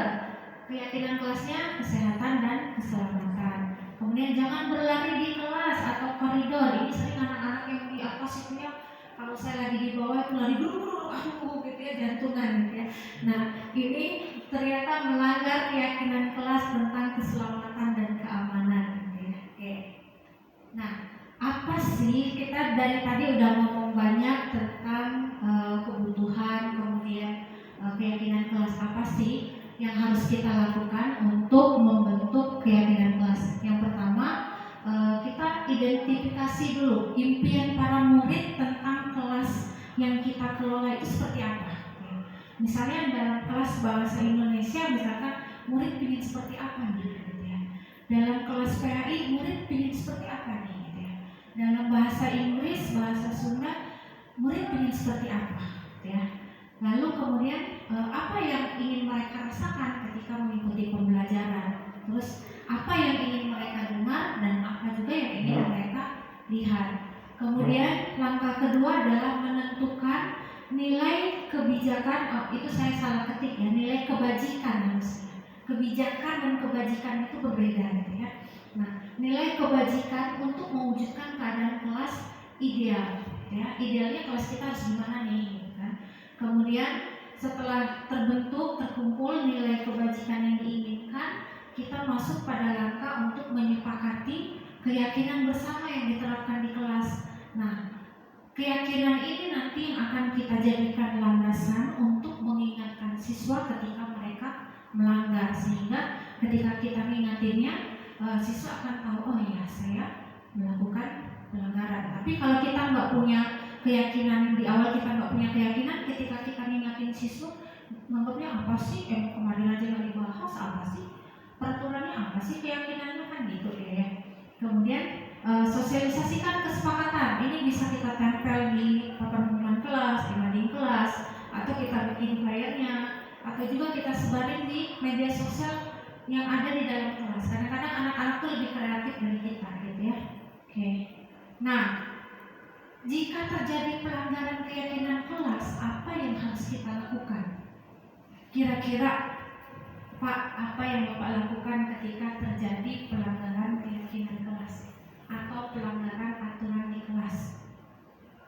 Keyakinan kelasnya kesehatan dan keselamatan. Kemudian jangan berlari di kelas atau koridor. Ini sering anak-anak yang di atas itu ya, kalau saya lagi di bawah itu lari dulu, aduh gitu ya, jantungan gitu ya. Nah, ini ternyata melanggar keyakinan kelas tentang keselamatan dan keamanan gitu ya. Oke. Nah, apa sih, kita dari tadi udah ngomong banyak tentang kebutuhan, kemudian keyakinan kelas. Apa sih yang harus kita lakukan untuk membentuk keyakinan kelas? Yang pertama, kita identifikasi dulu impian para murid tentang kelas yang kita kelola itu seperti apa. Misalnya dalam kelas bahasa Indonesia, misalkan murid ingin seperti apa nih gitu ya. Dalam kelas PAI murid ingin seperti apa nih gitu ya. Dalam bahasa Inggris, bahasa Sunda, murid ingin seperti apa gitu ya. Lalu kemudian apa yang ingin mereka rasakan ketika mengikuti pembelajaran. Terus apa yang ingin mereka dengar dan apa juga yang ingin mereka lihat. Kemudian langkah kedua adalah menentukan nilai kebijakan. Itu saya salah ketik ya, nilai kebajikan harusnya. Kebijakan dan kebajikan itu berbeda gitu ya. Nah, nilai kebajikan untuk mewujudkan keadaan kelas ideal ya. Idealnya kelas kita harus gimana nih gitu kan. Kemudian setelah terkumpul nilai kebajikan yang diinginkan, kita masuk pada langkah untuk menyepakati keyakinan bersama yang diterapkan di kelas. Nah, keyakinan ini nanti yang akan kita jadikan landasan untuk mengingatkan siswa ketika mereka melanggar, sehingga ketika kita mengingatinnya, siswa akan tahu, oh iya saya melakukan pelanggaran. Tapi kalau kita nggak punya keyakinan, di awal kita nggak punya keyakinan, ketika kita mengingatin siswa, menganggapnya apa sih? Kemarin aja nggak dibahas, apa sih? Peraturannya apa sih? Keyakinannya kan gitu ya. Kemudian sosialisasikan kesepakatan. Ini bisa kita tempel di papan pengumuman kelas, di mading kelas, atau kita bikin flyernya, atau juga kita sebarin di media sosial yang ada di dalam kelas. Kadang-kadang anak-anak tuh lebih kreatif dari kita gitu ya. Oke. Nah, jika terjadi pelanggaran keyakinan kelas, apa yang harus kita lakukan? Kira-kira Pak, apa yang Bapak lakukan ketika terjadi pelanggaran keyakinan kelas atau pelanggaran aturan di kelas?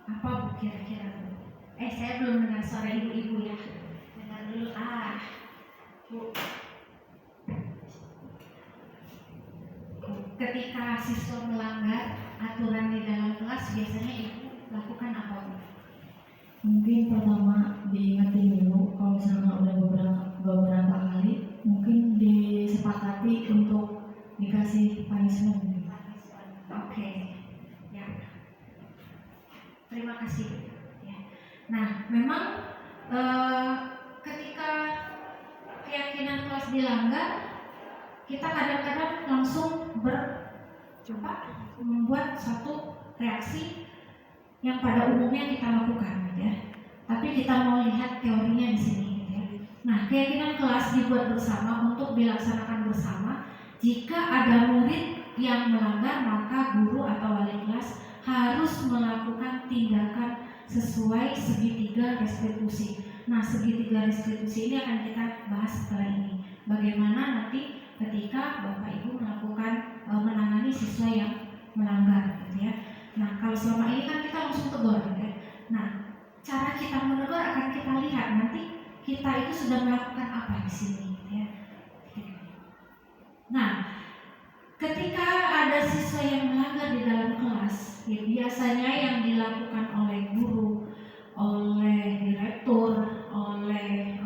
Apa Bu kira-kira Bu? Saya belum dengar suara ibu-ibu ya. Dengar dulu. Bu. Ketika siswa melanggar aturan di dalam kelas, biasanya ibu lakukan apa Bu? Mungkin pertama diingetin dulu, kalau misalnya udah beberapa kali, mungkin disepakati untuk dikasih punishment. Oke, ya. Terima kasih. Ya. Nah, memang ketika keyakinan kelas dilanggar, kita kadang-kadang langsung membuat satu reaksi yang pada umumnya kita lakukan, gitu ya. Tapi kita mau lihat teorinya di sini, gitu ya. Nah, keyakinan kelas dibuat bersama untuk dilaksanakan bersama. Jika ada murid yang melanggar, maka guru atau wali kelas harus melakukan tindakan sesuai segitiga restitusi. Nah, segitiga restitusi ini akan kita bahas setelah ini. Bagaimana nanti ketika Bapak Ibu melakukan menangani siswa yang melanggar, gitu ya. Nah, kalau selama ini kan kita langsung tegur, gitu ya. Nah, cara kita menegur akan kita lihat nanti kita itu sudah melakukan apa di sini, gitu ya. Nah, ketika ada siswa yang melanggar di dalam kelas, ya biasanya yang dilakukan oleh guru, oleh direktur, oleh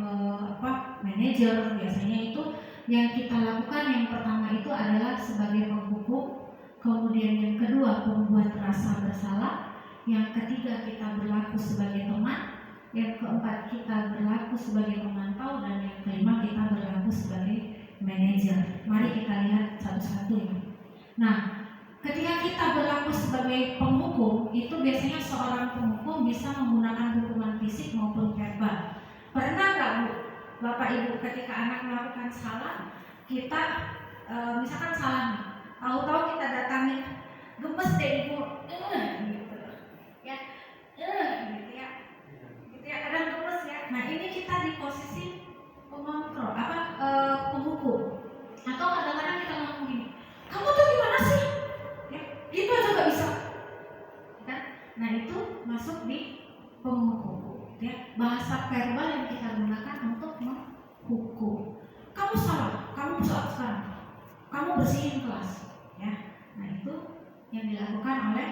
manajer, biasanya itu yang kita lakukan yang pertama itu adalah sebagai penghukum, kemudian yang kedua pembuat rasa bersalah, yang ketiga kita berlaku sebagai teman, yang keempat kita berlaku sebagai pemantau, dan yang kelima kita berlaku sebagai manajer. Mari kita lihat satu-satu ya. Nah, ketika kita berlaku sebagai penghukum, itu biasanya seorang penghukum bisa menggunakan hukuman fisik maupun verbal. Pernah nggak Bu, Bapak Ibu, ketika anak melakukan salah, kita misalkan salah nih, tahu-tahu kita datangi, gemes deh Ibu, gitu ya, gitu ya, kadang gemes ya. Nah, ini kita di posisi pengontrol, penghukum. Atau kadang-kadang kita ngomong gini, kamu tuh gimana sih? Ya, gitu aja gak bisa. Kan? Nah, itu masuk di penghukum. Ya, bahasa verbal yang kita gunakan untuk menghukum. Kamu salah, kamu salah sekarang. Kamu bersihin kelas. Ya, nah itu yang dilakukan oleh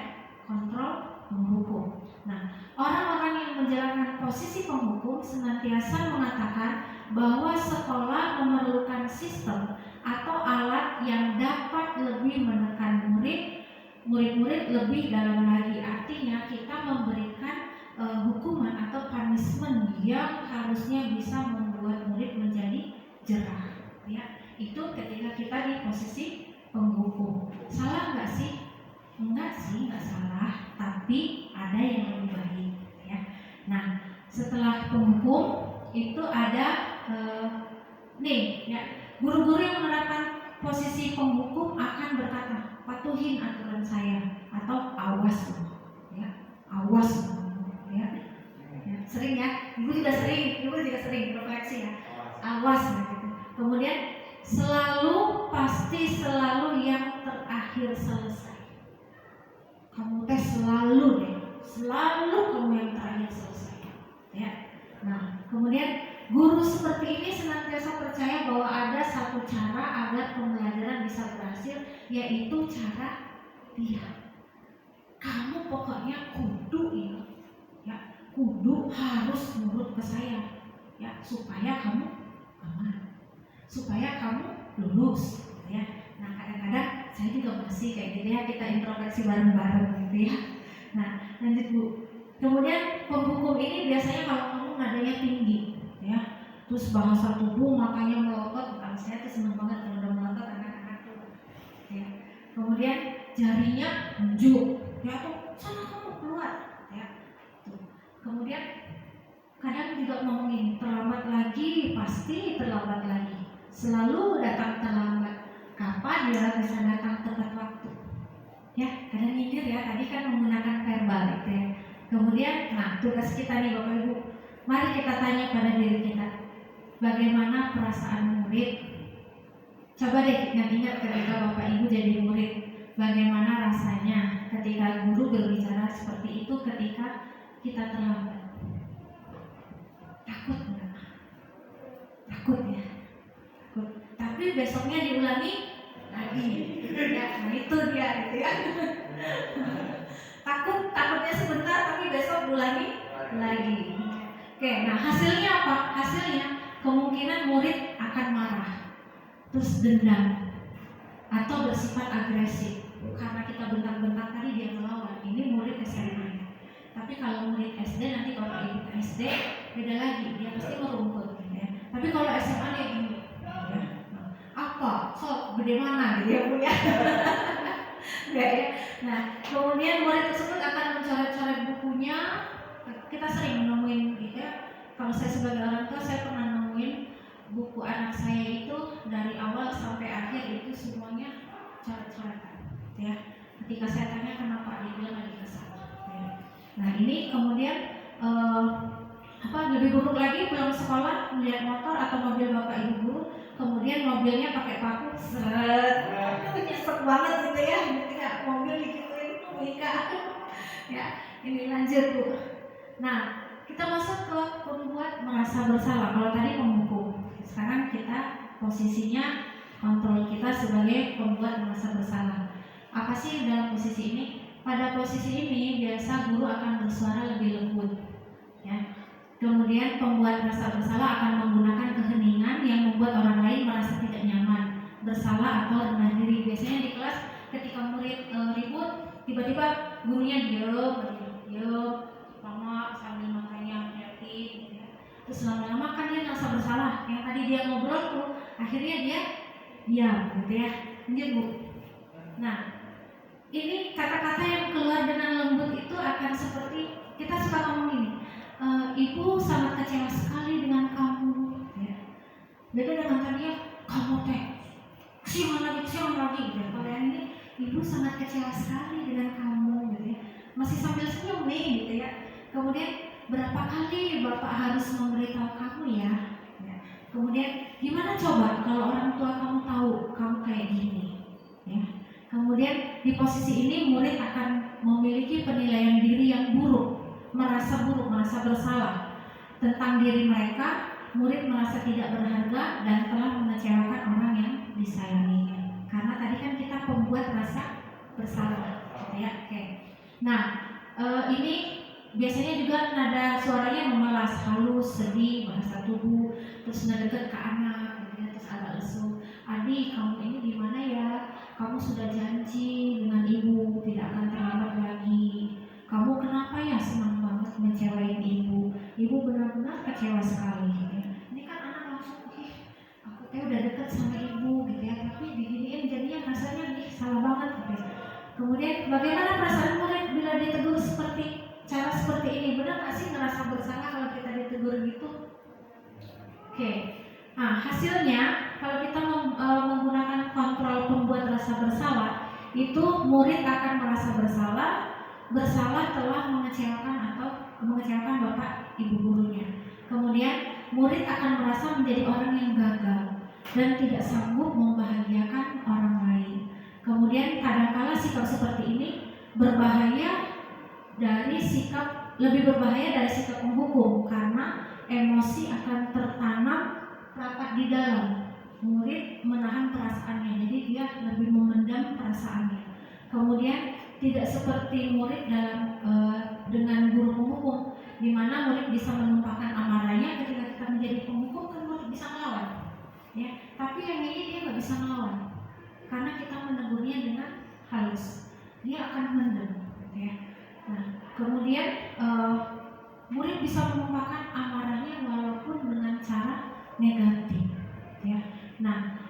kontrol menghukum. Nah, orang-orang yang menjalankan posisi penghukum senantiasa mengatakan bahwa sekolah memerlukan sistem atau alat yang dapat lebih menekan murid-murid lebih dalam lagi. Artinya kita memberikan hukuman atau punishment yang harusnya bisa membuat murid menjadi jerah. Ya, itu ketika kita di posisi penghukum. Salah nggak sih? Enggak sih, nggak salah. Tapi ada yang lebih baik. Ya. Nah, setelah penghukum itu ada ya, guru-guru yang menerapkan posisi penghukum akan berkata, patuhin aturan saya atau awas loh, ya, awas loh, ya. Sering ya, ibu juga sering refleksi ya, awas gitu. Kemudian selalu yang terakhir selesai. Kamu selalu kamu yang terakhir selesai, ya. Nah, kemudian guru seperti ini senantiasa percaya bahwa ada satu cara agar pembelajaran bisa berhasil, yaitu cara dia. Kamu pokoknya kudu ini, ya, kudu harus nurut ke saya, ya, supaya kamu aman, supaya kamu lulus, ya. Nah, kadang-kadang saya juga masih kayak gitu ya, kita introspeksi bareng-bareng gitu ya. Nah, lanjut Bu. Kemudian penghukum ini biasanya kalau ngomong nadanya tinggi, ya, terus bahasa tubuh makanya melotot. Kalau saya tuh seneng banget kalau udah melotot anak-anak tuh, ya. Kemudian jarinya unjuk, ya, tuh sana kamu keluar, ya. Tuh. Kemudian kadang juga ngomongin terlambat lagi, pasti terlambat lagi, selalu datang terlambat. Kapan dia bisa datang tepat waktu? Ya, kadang nyindir ya. Tadi kan menggunakan verbal gitu ya. Kemudian, nah, tugas kita nih Bapak Ibu, mari kita tanya pada diri kita, bagaimana perasaan murid? Coba deh ingat-ingat ketika Bapak Ibu jadi murid, bagaimana rasanya ketika guru berbicara seperti itu ketika kita terlambat? Takut enggak? Takut ya? Takut. Tapi besoknya diulangi lagi, ya, nah itu dia gitu ya. Takutnya sebentar, tapi besok ulangi lagi. Oke, nah hasilnya apa? Hasilnya kemungkinan murid akan marah, terus dendam, atau bersifat agresif. Karena kita bentak-bentak tadi dia melawan. Ini murid SMA. Tapi kalau murid SD nanti bapak ibu ke SD beda lagi, dia pasti merumput gitu ya. Tapi kalau SMA dia gini gitu ya. Nah, apa? So gede mana gitu ya punya? Enggak ya. Nah, kemudian murid tersebut akan mencoret-coret bukunya. Kita sering menemuin gitu ya. Kalau saya sebagai orang tua, saya pernah nemuin buku anak saya itu dari awal sampai akhir itu semuanya coret-coretan, ya. Ketika saya tanya kenapa, dia bilang lagi kesal. Ya. Nah ini kemudian lebih buruk lagi pulang sekolah melihat motor atau mobil bapak ibu guru, kemudian mobilnya pakai paku, seret, nyesek banget gitu ya, ketika mobil digituin, Ika. Ya, ini lanjut Bu. Nah, kita masuk ke pembuat merasa bersalah. Kalau tadi menghukum, sekarang kita posisinya kontrol kita sebagai pembuat merasa bersalah. Apa sih dalam posisi ini? Pada posisi ini biasa guru akan bersuara lebih lembut, ya. Kemudian pembuat merasa bersalah akan menggunakan keheningan yang membuat orang lain merasa tidak nyaman, bersalah atau rendah diri. Biasanya di kelas ketika murid ribut, tiba-tiba gurunya diam, lama sambil matanya ngeliatin, gitu ya. Terus lama-lama kan dia merasa bersalah. Yang tadi dia ngobrol tuh, akhirnya dia diam, gitu ya. Lanjut Bu. Nah, ini kata-kata yang keluar dengan lembut itu akan seperti kita suka ngomong ini. Ibu sangat kecewa sekali dengan kamu, ya. Beda dengan tadi kamu teh siang lagi gitu. Kalau yang ini ibu sangat kecewa sekali dengan kamu, gitu ya. Masih sambil senyum nih, gitu ya. Kemudian berapa kali bapak harus memberitahu kamu ya. Kemudian gimana coba kalau orang tua kamu tahu kamu kayak gini, ya. Kemudian di posisi ini murid akan memiliki penilaian diri yang buruk, merasa bersalah tentang diri mereka. Murid merasa tidak berharga dan telah mengecewakan orang yang disayanginya. Karena tadi kan kita pembuat rasa bersalah, ya. Oke. Nah, ini biasanya juga nada suaranya memelas, halus, sedih, bahasa tubuh, terus ngedekat ke anak, gitu, terus agak lesu. Adik, kamu ini gimana ya? Kamu sudah janji dengan ibu tidak akan terlambat lagi. Kamu kenapa ya senang banget mengecewain ibu? Ibu benar-benar kecewa sekali. Gitu ya. Ini kan anak langsung, aku udah dekat sama ibu, gitu ya. Tapi diginiin jadinya rasanya salah banget, gitu ya. Kemudian bagaimana perasaan murid bila ditegur cara seperti ini? Benar nggak sih ngerasa bersalah kalau kita ditegur gitu? Oke. Nah, hasilnya kalau kita menggunakan kontrol pembuat rasa bersalah, itu murid akan merasa bersalah telah mengecewakan bapak ibu gurunya. Kemudian murid akan merasa menjadi orang yang gagal dan tidak sanggup membahagiakan orang lain. Kemudian kadangkala sikap seperti ini lebih berbahaya dari sikap menghukum, karena emosi akan tertanam rapat di dalam. Murid menahan perasaannya, jadi dia lebih memendam perasaannya. Kemudian tidak seperti murid dengan guru penghukum, di mana murid bisa menumpahkan amarahnya. Ketika kita menjadi penghukum kan murid bisa melawan, ya. Tapi yang ini dia nggak bisa melawan, karena kita menegurnya dengan halus, dia akan mendem, ya. Nah, kemudian murid bisa menumpahkan amarahnya walaupun dengan cara negatif, ya. Nah,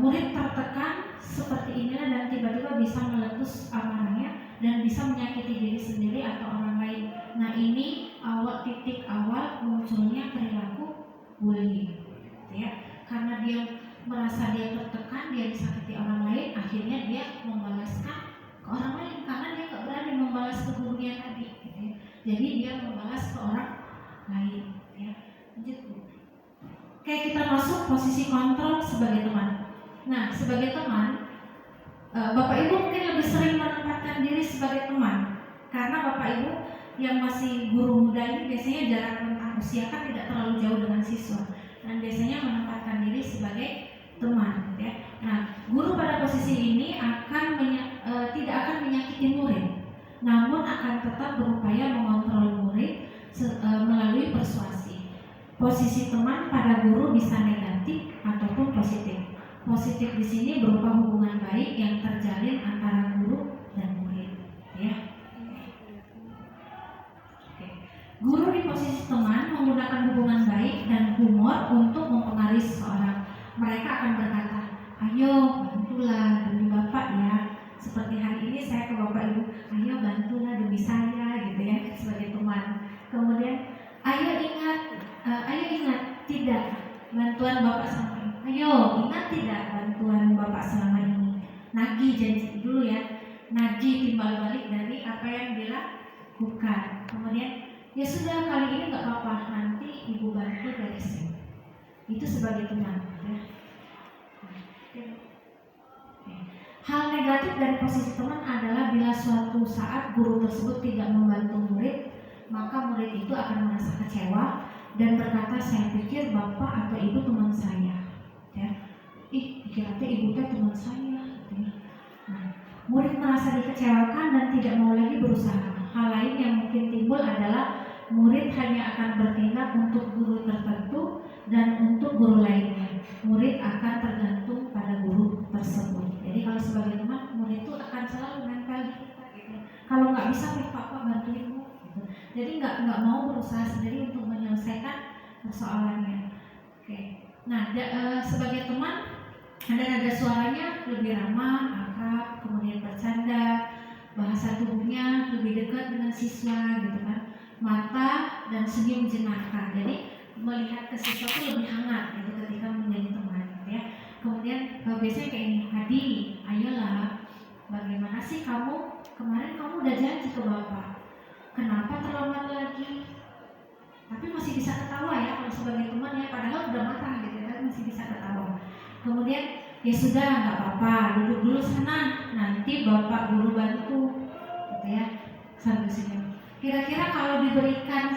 murid tertekan seperti inilah dan tiba-tiba bisa meletus amarahnya dan bisa menyakiti diri sendiri atau orang lain. Nah, ini titik awal munculnya perilaku bullying, ya. Karena dia merasa dia tertekan, dia disakiti orang lain, akhirnya dia membalaskan ke orang lain karena dia nggak berani membalas ke gurunya tadi, gitu ya. Jadi dia membalas ke orang lain, ya. Lanjut Bu. Oke, kita masuk posisi kontrol sebagai teman. Nah, sebagai teman, Bapak Ibu mungkin lebih sering menempatkan diri sebagai teman, karena Bapak Ibu yang masih guru muda ini biasanya jarak rentang usia kan tidak terlalu jauh dengan siswa, dan biasanya menempatkan diri sebagai teman, ya. Nah, guru pada posisi ini tidak akan menyakiti murid, namun akan tetap berupaya mengontrol murid melalui persuasi. Posisi teman pada guru bisa negatif ataupun positif. Positif di sini berupa hubungan baik yang terjalin antara guru dan murid, ya. Guru di posisi teman menggunakan hubungan baik dan humor untuk mempengaruhi seseorang. Mereka akan berkata, ayo bantulah demi Bapak ya. Seperti hari ini saya ke Bapak Ibu, ayo bantulah demi saya gitu ya, sebagai teman. Kemudian ayo ingat tidak bantuan Bapak selama ini. Ayo ingat tidak bantuan Bapak selama ini. Nagih janji dulu ya, nagih timbal balik dari apa yang dilakukan. Kemudian ya sudah kali ini nggak apa-apa, nanti Ibu bantu beresin. Itu sebagai teman ya. Hal negatif dari posisi teman adalah bila suatu saat guru tersebut tidak membantu murid, maka murid itu akan merasa kecewa dan berkata, saya pikir Bapak atau Ibu teman saya ya. Kira-kira Ibu teh teman saya gitu ya. Nah, murid merasa dikecewakan dan tidak mau lagi berusaha. Hal lain yang mungkin timbul adalah murid hanya akan bertindak untuk guru tertentu dan untuk guru lainnya. Murid akan tergantung pada guru tersebut. Jadi kalau sebagai teman, murid itu akan selalu nempel di kita gitu. Kalau nggak bisa, Papa bantuin Bu. Gitu. Jadi nggak mau berusaha sendiri untuk menyelesaikan persoalannya. Oke. Nah, sebagai teman ada nada suaranya lebih ramah, akrab, kemudian bercanda, bahasa tubuhnya lebih dekat dengan siswa gitu kan. Mata dan senyum jenaka. Jadi melihat ke siswa itu lebih hangat gitu ketika menjadi teman gitu ya. Kemudian biasanya kayak ini, Hadi, ayolah, bagaimana sih kamu? Kemarin kamu udah janji ke Bapak, kenapa terlambat lagi? Tapi masih bisa ketawa ya kalau sebagai teman ya, padahal udah matang gitu ya, masih bisa ketawa. Kemudian ya sudah nggak apa-apa, duduk dulu sana, nanti Bapak guru bantu gitu ya, sambil senyum. Kira-kira kalau diberikan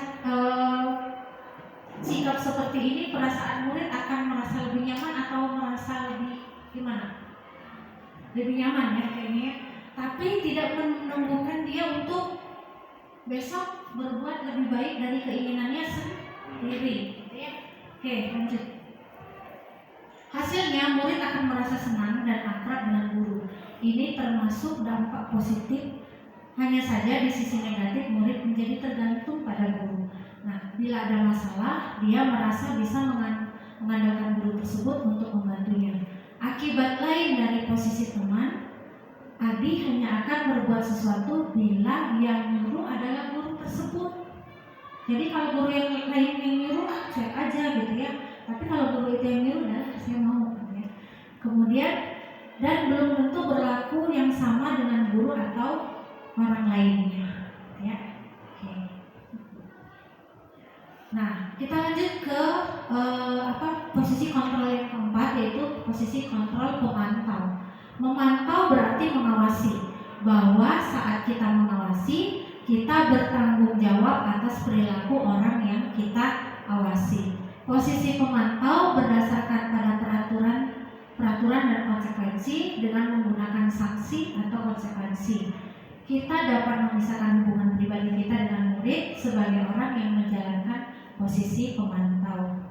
sikap seperti ini, perasaan murid akan merasa lebih nyaman atau merasa lebih gimana? Lebih nyaman ya kayaknya ya. Tapi tidak menumbuhkan dia untuk besok berbuat lebih baik dari keinginannya sendiri gitu ya. Oke, lanjut. Hasilnya murid akan merasa senang dan akrab dengan guru. Ini termasuk dampak positif. Hanya saja di sisi negatif murid menjadi tergantung pada guru. Nah, bila ada masalah, dia merasa bisa mengandalkan guru tersebut untuk membantunya. Akibat lain dari posisi teman, Adi hanya akan berbuat sesuatu bila yang nyuruh adalah guru tersebut. Jadi kalau guru yang lain yang nyuruh, cek aja gitu ya. Tapi kalau guru itu yang nyuruh, saya mau gitu ya. Kemudian dan belum tentu berlaku yang sama dengan guru atau orang lainnya ya. Oke. Nah, kita lanjut ke posisi kontrol yang keempat, yaitu posisi kontrol pemantau. Memantau berarti mengawasi, bahwa saat kita mengawasi, kita bertanggung jawab atas perilaku orang yang kita awasi. Posisi pemantau berdasarkan pada peraturan dan konsekuensi dengan menggunakan sanksi atau konsekuensi. Kita dapat memisahkan hubungan pribadi kita dengan murid sebagai orang yang menjalankan posisi pemantau.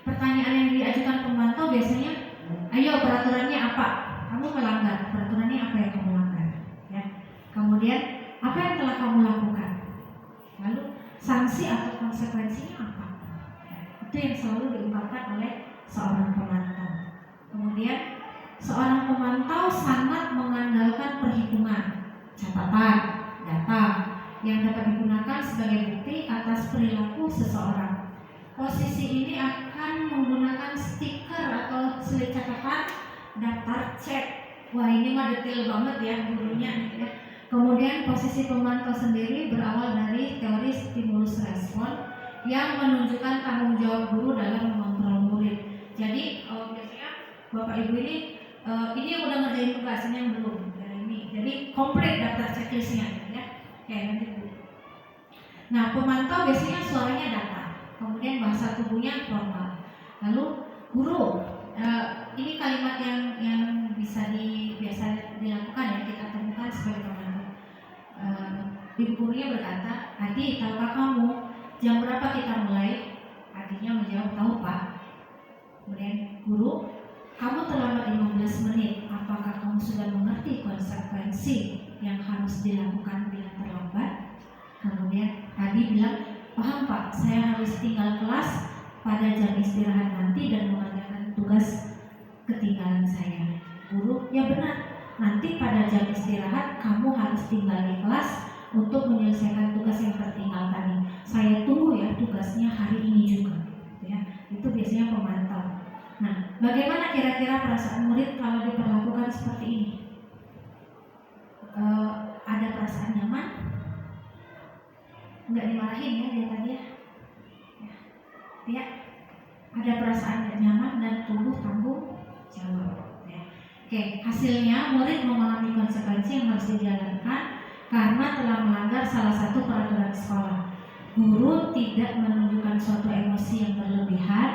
Pertanyaan yang diajukan pemantau biasanya, ayo peraturannya apa? Kamu melanggar, peraturannya apa yang kamu langgar? Ya. Kemudian apa yang telah kamu lakukan? Lalu sanksi atau konsekuensinya apa? Ya. Itu yang selalu diungkapkan oleh seorang pemantau. Kemudian seorang pemantau sangat mengandalkan perhitungan, catatan, data yang dapat digunakan sebagai bukti atas perilaku seseorang. Posisi ini akan menggunakan stiker atau slide catatan, daftar cek. Wah, ini mah detail banget ya gurunya ya. Kemudian posisi pemantau sendiri berawal dari teori stimulus respon yang menunjukkan tanggung jawab guru dalam mengontrol murid. Jadi biasanya Bapak Ibu ini yang udah ngerjain tugasnya yang belum ya, ini. Jadi komplit daftar checklistnya ya. Oke, lanjut Bu. Nah, pemantau biasanya suaranya data, kemudian bahasa tubuhnya formal. Lalu guru, ini kalimat yang biasa dilakukan ya, kita temukan sebagai pemantau. Ibu gurunya berkata, Adi, tahukah kamu jam berapa kita mulai? Adinya menjawab, tahu Pak. Kemudian guru, kamu terlambat 15 menit. Apakah kamu sudah mengerti konsekuensi yang harus dilakukan bila terlambat? Kemudian Adi bilang, paham Pak, saya harus tinggal kelas pada jam istirahat nanti dan mengerjakan tugas ketinggalan saya. Guru, ya benar, nanti pada jam istirahat kamu harus tinggal di kelas untuk menyelesaikan tugas yang tertinggal tadi. Saya tunggu ya tugasnya hari ini juga. Ya, itu biasanya pemantau. Nah, bagaimana kira-kira perasaan murid kalau diperlakukan seperti ini? Ada perasaan nyaman? Nggak dimarahin ya dia tadi ya? Ya, ada perasaan nggak nyaman dan tumbuh tanggung jawab. Ya. Oke, hasilnya murid mengalami konsekuensi yang harus dijalankan karena telah melanggar salah satu peraturan sekolah. Guru tidak menunjukkan suatu emosi yang berlebihan,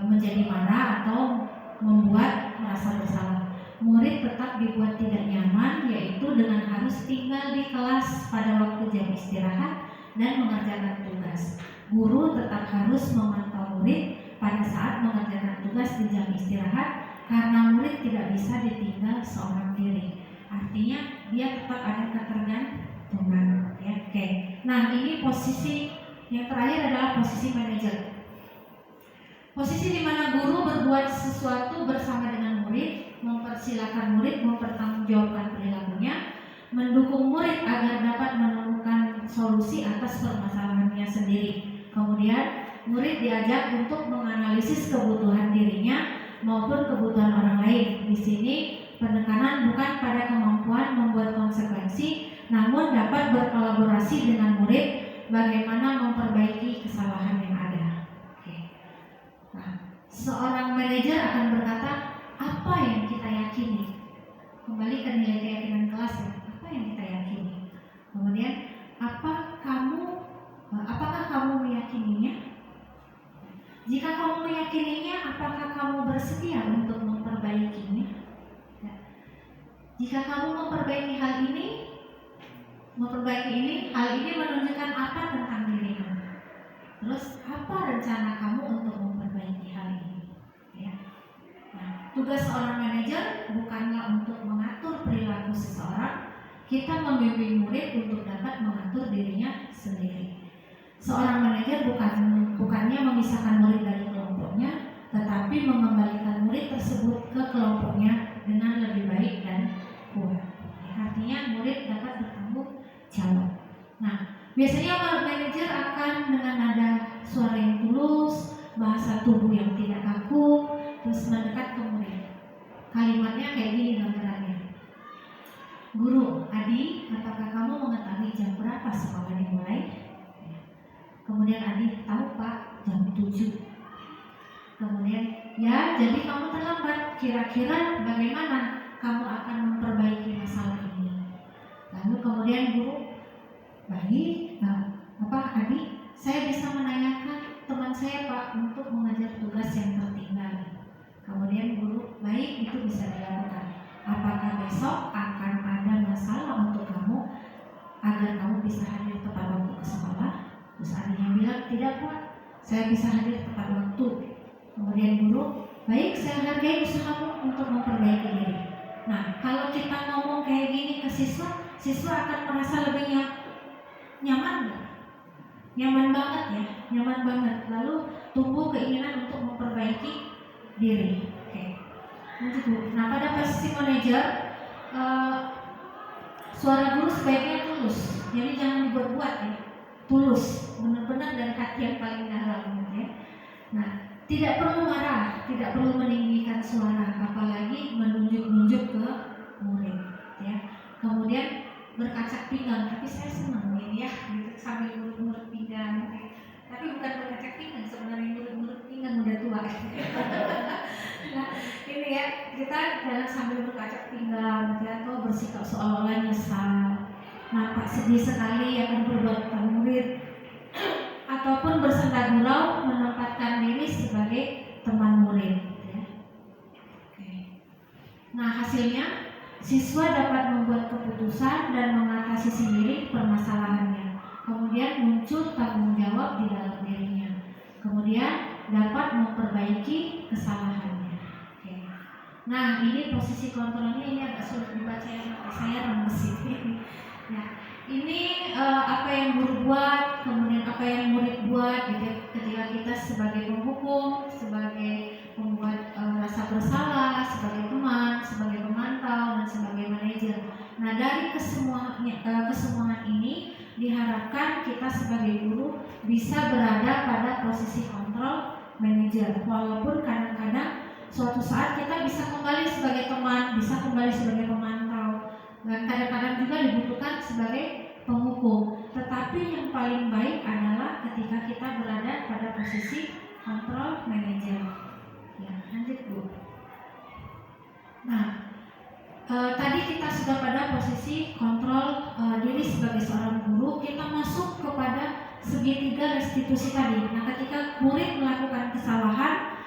menjadi marah atau membuat merasa bersalah. Murid tetap dibuat tidak nyaman, yaitu dengan harus tinggal di kelas pada waktu jam istirahat dan mengerjakan tugas. Guru tetap harus memantau murid pada saat mengerjakan tugas di jam istirahat karena murid tidak bisa ditinggal seorang diri. Artinya dia tetap ada ketergantungan. Ya, oke. Nah, ini posisi yang terakhir adalah posisi manajer. Posisi di mana guru berbuat sesuatu bersama dengan murid, mempersilahkan murid mempertanggungjawabkan perilakunya, mendukung murid agar dapat menemukan solusi atas permasalahannya sendiri. Kemudian murid diajak untuk menganalisis kebutuhan dirinya maupun kebutuhan orang lain. Di sini penekanan bukan pada kemampuan membuat konsekuensi, namun dapat berkolaborasi dengan murid bagaimana memperbaiki kesalahan yang ada. Seorang manajer akan berkata, apa yang kita yakini? Kembali ke nilai keyakinan kelas ya. Apa yang kita yakini? Kemudian, apakah kamu meyakininya? Jika kamu meyakininya, apakah kamu bersedia untuk memperbaikinya? Ya. Jika kamu memperbaiki hal ini, hal ini menunjukkan apa tentang dirimu? Terus, apa rencana kamu untuk memperbaiki hal ini? Tugas seorang manajer bukanlah untuk mengatur perilaku seseorang, kita membimbing murid untuk dapat mengatur dirinya sendiri. Seorang manajer bukannya memisahkan murid dari kelompoknya, tetapi mengembalikan murid tersebut ke kelompoknya dengan lebih baik dan kuat. Artinya murid dapat bertanggung jawab. Nah, biasanya manajer akan dengan nada suara yang tulus, bahasa tubuh yang tidak kaku, terus mendekat ke murid. Kalimatnya kayak gini gambarannya. Guru, Adi, apakah kamu mengetahui jam berapa sekolah dimulai? Kemudian Adi, tahu Pak, jam 7. Kemudian, ya jadi kamu terlambat. Kira-kira bagaimana kamu akan memperbaiki masalah ini? Lalu kemudian guru, baik, Adi, saya bisa menanyakan teman saya Pak untuk mengajar tugas yang tertinggal. Kemudian guru, baik, itu bisa dilakukan. Apakah besok akan ada masalah untuk kamu agar kamu bisa hadir tepat waktu ke sekolah? Terus adanya bilang, tidak Pak, saya bisa hadir tepat waktu. Kemudian guru, baik, saya hargai usahamu untuk memperbaiki diri. Nah, kalau kita ngomong kayak gini ke siswa, siswa akan merasa lebih nyaman gak? Nyaman banget ya, nyaman banget. Lalu tumbuh keinginan untuk memperbaiki diri. Oke. Lanjut. Nah, pada posisi manajer, suara guru sebaiknya tulus. Jadi jangan dibuat-buat ya. Tulus, benar-benar dari hati yang paling dalam ya. Nah, tidak perlu marah, tidak perlu meninggikan suara, apalagi menunjuk-nunjuk ke murid ya. Kemudian berkacak pinggang, tapi saya senang ini ya, gitu, sambil murid pinggang. Tapi bukan berkacak pinggang, sebenarnya murid pinggang udah tua. Nah, ini ya, kita jangan sambil berkacak pinggang ya, atau bersikap seolah-olah nyesal, nampak sedih sekali akan perbuatan murid, ataupun bersenda gurau menempatkan diri sebagai teman murid ya. Nah, hasilnya siswa dapat membuat keputusan dan mengatasi sendiri permasalahannya. Kemudian muncul tanggung jawab di dalam dirinya. Kemudian dapat memperbaiki kesalahannya. Oke. Nah, ini posisi kontrolnya ini agak sulit dibaca ya, saya rembes ini. Nah, Ini apa yang guru buat, kemudian apa yang murid buat, gitu ya. Ketika kita sebagai penghukum, sebagai pembuat rasa bersalah, sebagai teman, sebagai pemantau, dan sebagai manajer. Nah, dari kesemuanya ini diharapkan kita sebagai guru bisa berada pada posisi kontrol manajer. Walaupun kadang-kadang suatu saat kita bisa kembali sebagai teman, bisa kembali sebagai pemantau, dan kadang-kadang juga dibutuhkan sebagai penghukum. Tetapi yang paling baik adalah ketika kita berada pada posisi kontrol manajer. Ya, lanjut Bu. Nah, tadi kita sudah pada posisi kontrol diri sebagai seorang guru. Kita masuk kepada segitiga restitusi tadi. Nah, ketika murid melakukan kesalahan,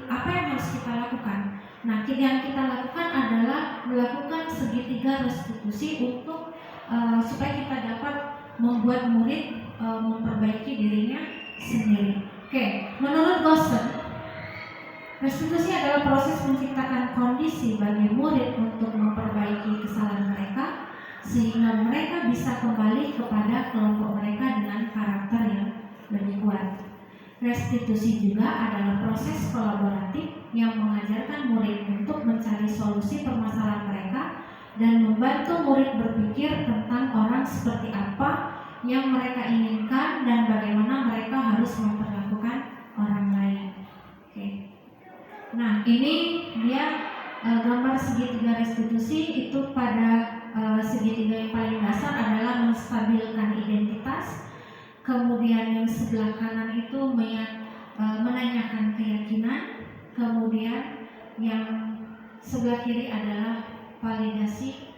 apa yang harus kita lakukan? Nah, yang kita lakukan adalah melakukan segitiga restitusi untuk supaya kita dapat membuat murid memperbaiki dirinya sendiri. Oke, menurut Gossen, restitusi adalah proses menciptakan kondisi bagi murid untuk memperbaiki kesalahan mereka sehingga mereka bisa kembali kepada kelompok mereka dengan karakter yang lebih kuat. Restitusi juga adalah proses kolaboratif yang mengajarkan murid untuk mencari solusi permasalahan mereka dan membantu murid berpikir tentang orang seperti apa yang mereka inginkan dan bagaimana mereka harus memperlakukan orang lain. Oke. Nah, ini dia gambar segitiga restitusi. Itu pada segitiga yang paling dasar adalah menstabilkan identitas. Kemudian yang sebelah kanan itu menanyakan keyakinan. Kemudian yang sebelah kiri adalah validasi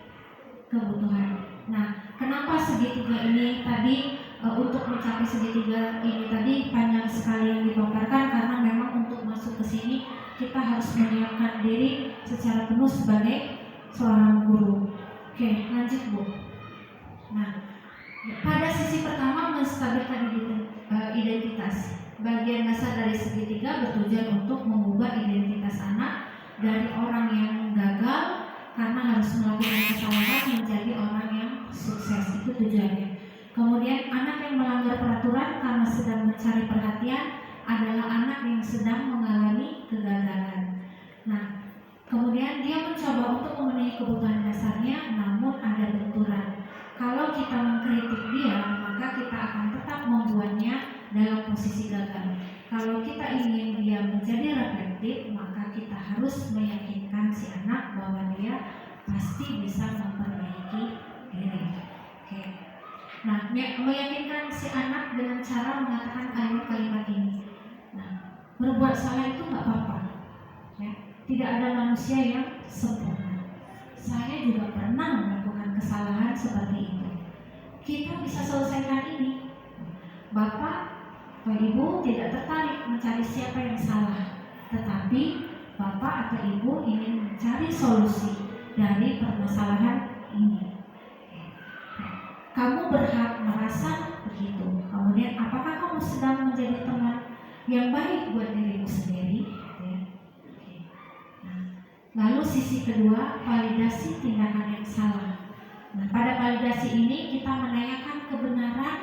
kebutuhan. Nah, kenapa segitiga ini tadi untuk mencapai segitiga ini tadi panjang sekali yang dipaparkan, karena memang untuk masuk ke sini kita harus menyiapkan diri secara penuh sebagai seorang guru. Oke, lanjut Bu. Nah, pada sisi pertama menstabilkan identitas. Bagian dasar dari segitiga bertujuan untuk mengubah identitas anak dari orang yang gagal karena harus melakukan kesalahan menjadi orang yang sukses. Itu tujuannya. Kemudian anak yang melanggar peraturan karena sedang mencari perhatian adalah anak yang sedang mengalami kegagalan. Nah, kemudian dia mencoba untuk memenuhi kebutuhan dasarnya namun ada benturan. Kalau kita mengkritik dia, maka kita akan tetap membuatnya dalam posisi gagal. Kalau kita ingin dia menjadi reflektif, maka kita harus meyakinkan si anak bahwa dia pasti bisa memperbaiki diri. Oke. Nah, meyakinkan si anak dengan cara mengatakan kalimat-kalimat ini. Nah, berbuat salah itu nggak apa-apa. Ya, tidak ada manusia yang sempurna. Saya juga pernah melakukan kesalahan seperti itu. Kita bisa selesaikan ini. Bapak atau Ibu tidak tertarik mencari siapa yang salah, tetapi Bapak atau Ibu ingin mencari solusi dari permasalahan ini. Kamu berhak merasa begitu. Kemudian apakah kamu sedang menjadi teman yang baik buat dirimu sendiri? Nah, lalu sisi kedua, validasi tindakan yang salah. Nah, pada validasi ini kita menanyakan kebenaran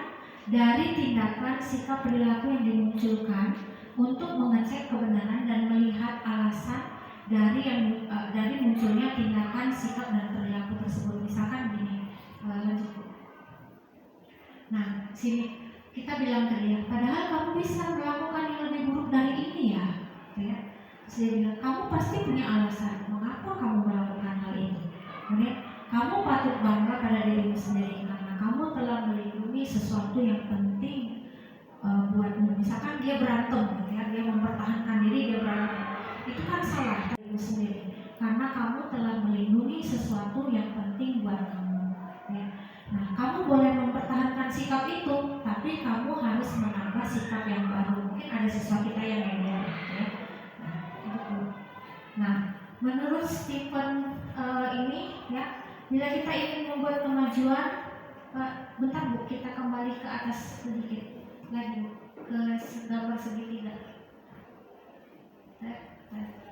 dari tindakan sikap perilaku yang dimunculkan untuk mengecek kebenaran dan melihat alasan dari munculnya tindakan sikap dan perilaku tersebut. Misalkan gini, lanjut. Nah, sini kita bilang ke dia, padahal kamu bisa melakukan yang lebih buruk dari ini ya. Saya bilang, kamu pasti punya alasan mengapa kamu melakukan hal itu. Kemudian kamu patut bangga pada dirimu sendiri karena kamu telah melindungi sesuatu yang penting buatmu. Misalkan dia berantem, ya, dia mempertahankan diri, dia berantem. Itu kan salah dirimu sendiri karena kamu telah melindungi sesuatu yang penting buat kamu. Ya. Nah, kamu boleh mempertahankan sikap itu, tapi kamu harus menambah sikap yang baru. Mungkin ada siswa kita yang beda. Ya. Nah, menurut Stephen ini, ya, bila kita ingin membuat kemajuan, bentar Bu, kita kembali ke atas sedikit lagi Bu, ke gambar segitiga.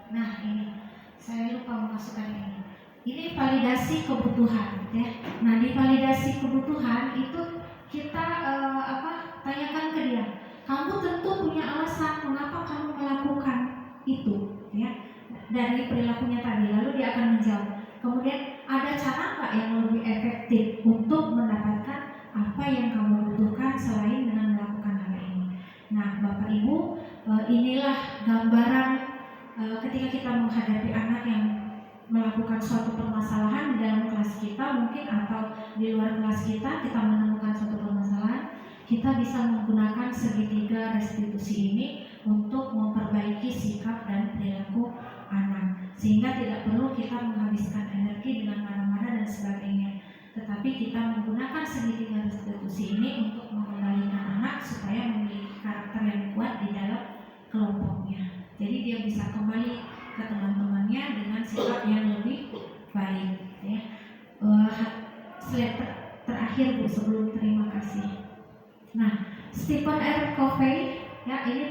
Nah, ini saya lupa memasukkan ini. Ini validasi kebutuhan. ya. Nah, di validasi kebutuhan itu kita tanyakan ke dia, kamu tentu punya alasan mengapa kamu melakukan itu, ya, dari perilakunya tadi. Lalu dia akan menjawab. Kemudian ada cara nggak yang lebih efektif untuk mendapatkan apa yang kamu butuhkan selain dengan melakukan hal ini. Nah, Bapak Ibu, inilah gambaran ketika kita menghadapi anak yang melakukan suatu permasalahan di dalam kelas kita mungkin atau di luar kelas kita menemukan suatu permasalahan, kita bisa menggunakan segitiga restitusi ini untuk memperbaiki sikap dan perilaku anak, sehingga tidak perlu kita menghabiskan energi dengan marah-marah dan sebagainya, tetapi kita menggunakan segitiga restitusi ini untuk mengendalikan anak supaya memiliki karakter yang kuat di dalam kelompoknya. Jadi dia bisa kembali ke teman-temannya dengan sikap yang lebih baik, ya. Slide terakhir Bu sebelum terima kasih. Nah, Stephen R. Covey, ya, ini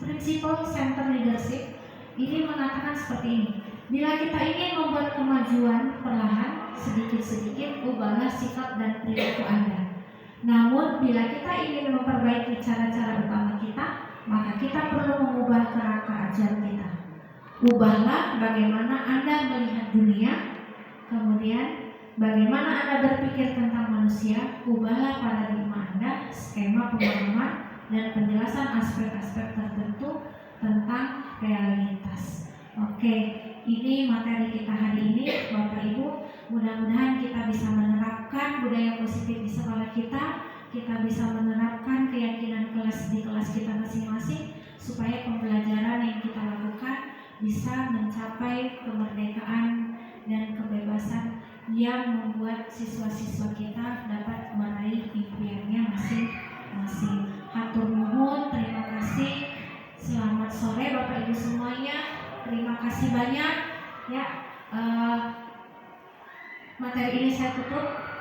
Principle Center Leadership, ini mengatakan seperti ini. Bila kita ingin membuat kemajuan perlahan, sedikit-sedikit ubahlah sikap dan perilaku Anda. Namun, bila kita ingin memperbaiki cara-cara utama kita, maka kita perlu mengubah kerangka ajar kita. Ubahlah bagaimana Anda melihat dunia, kemudian bagaimana Anda berpikir tentang manusia. Ubahlah paradigma Anda, skema pemahaman, dan penjelasan aspek-aspek tertentu tentang realitas. Oke, ini materi kita hari ini, Bapak Ibu. Mudah-mudahan kita bisa menerapkan budaya positif di sekolah kita bisa menerapkan keyakinan kelas di kelas kita masing-masing, supaya pembelajaran yang kita lakukan bisa mencapai kemerdekaan dan kebebasan yang membuat siswa-siswa kita dapat meraih impiannya masing-masing. Hatur nuhun, terima kasih. Selamat sore Bapak Ibu semuanya. Terima kasih banyak. Ya, materi ini saya tutup.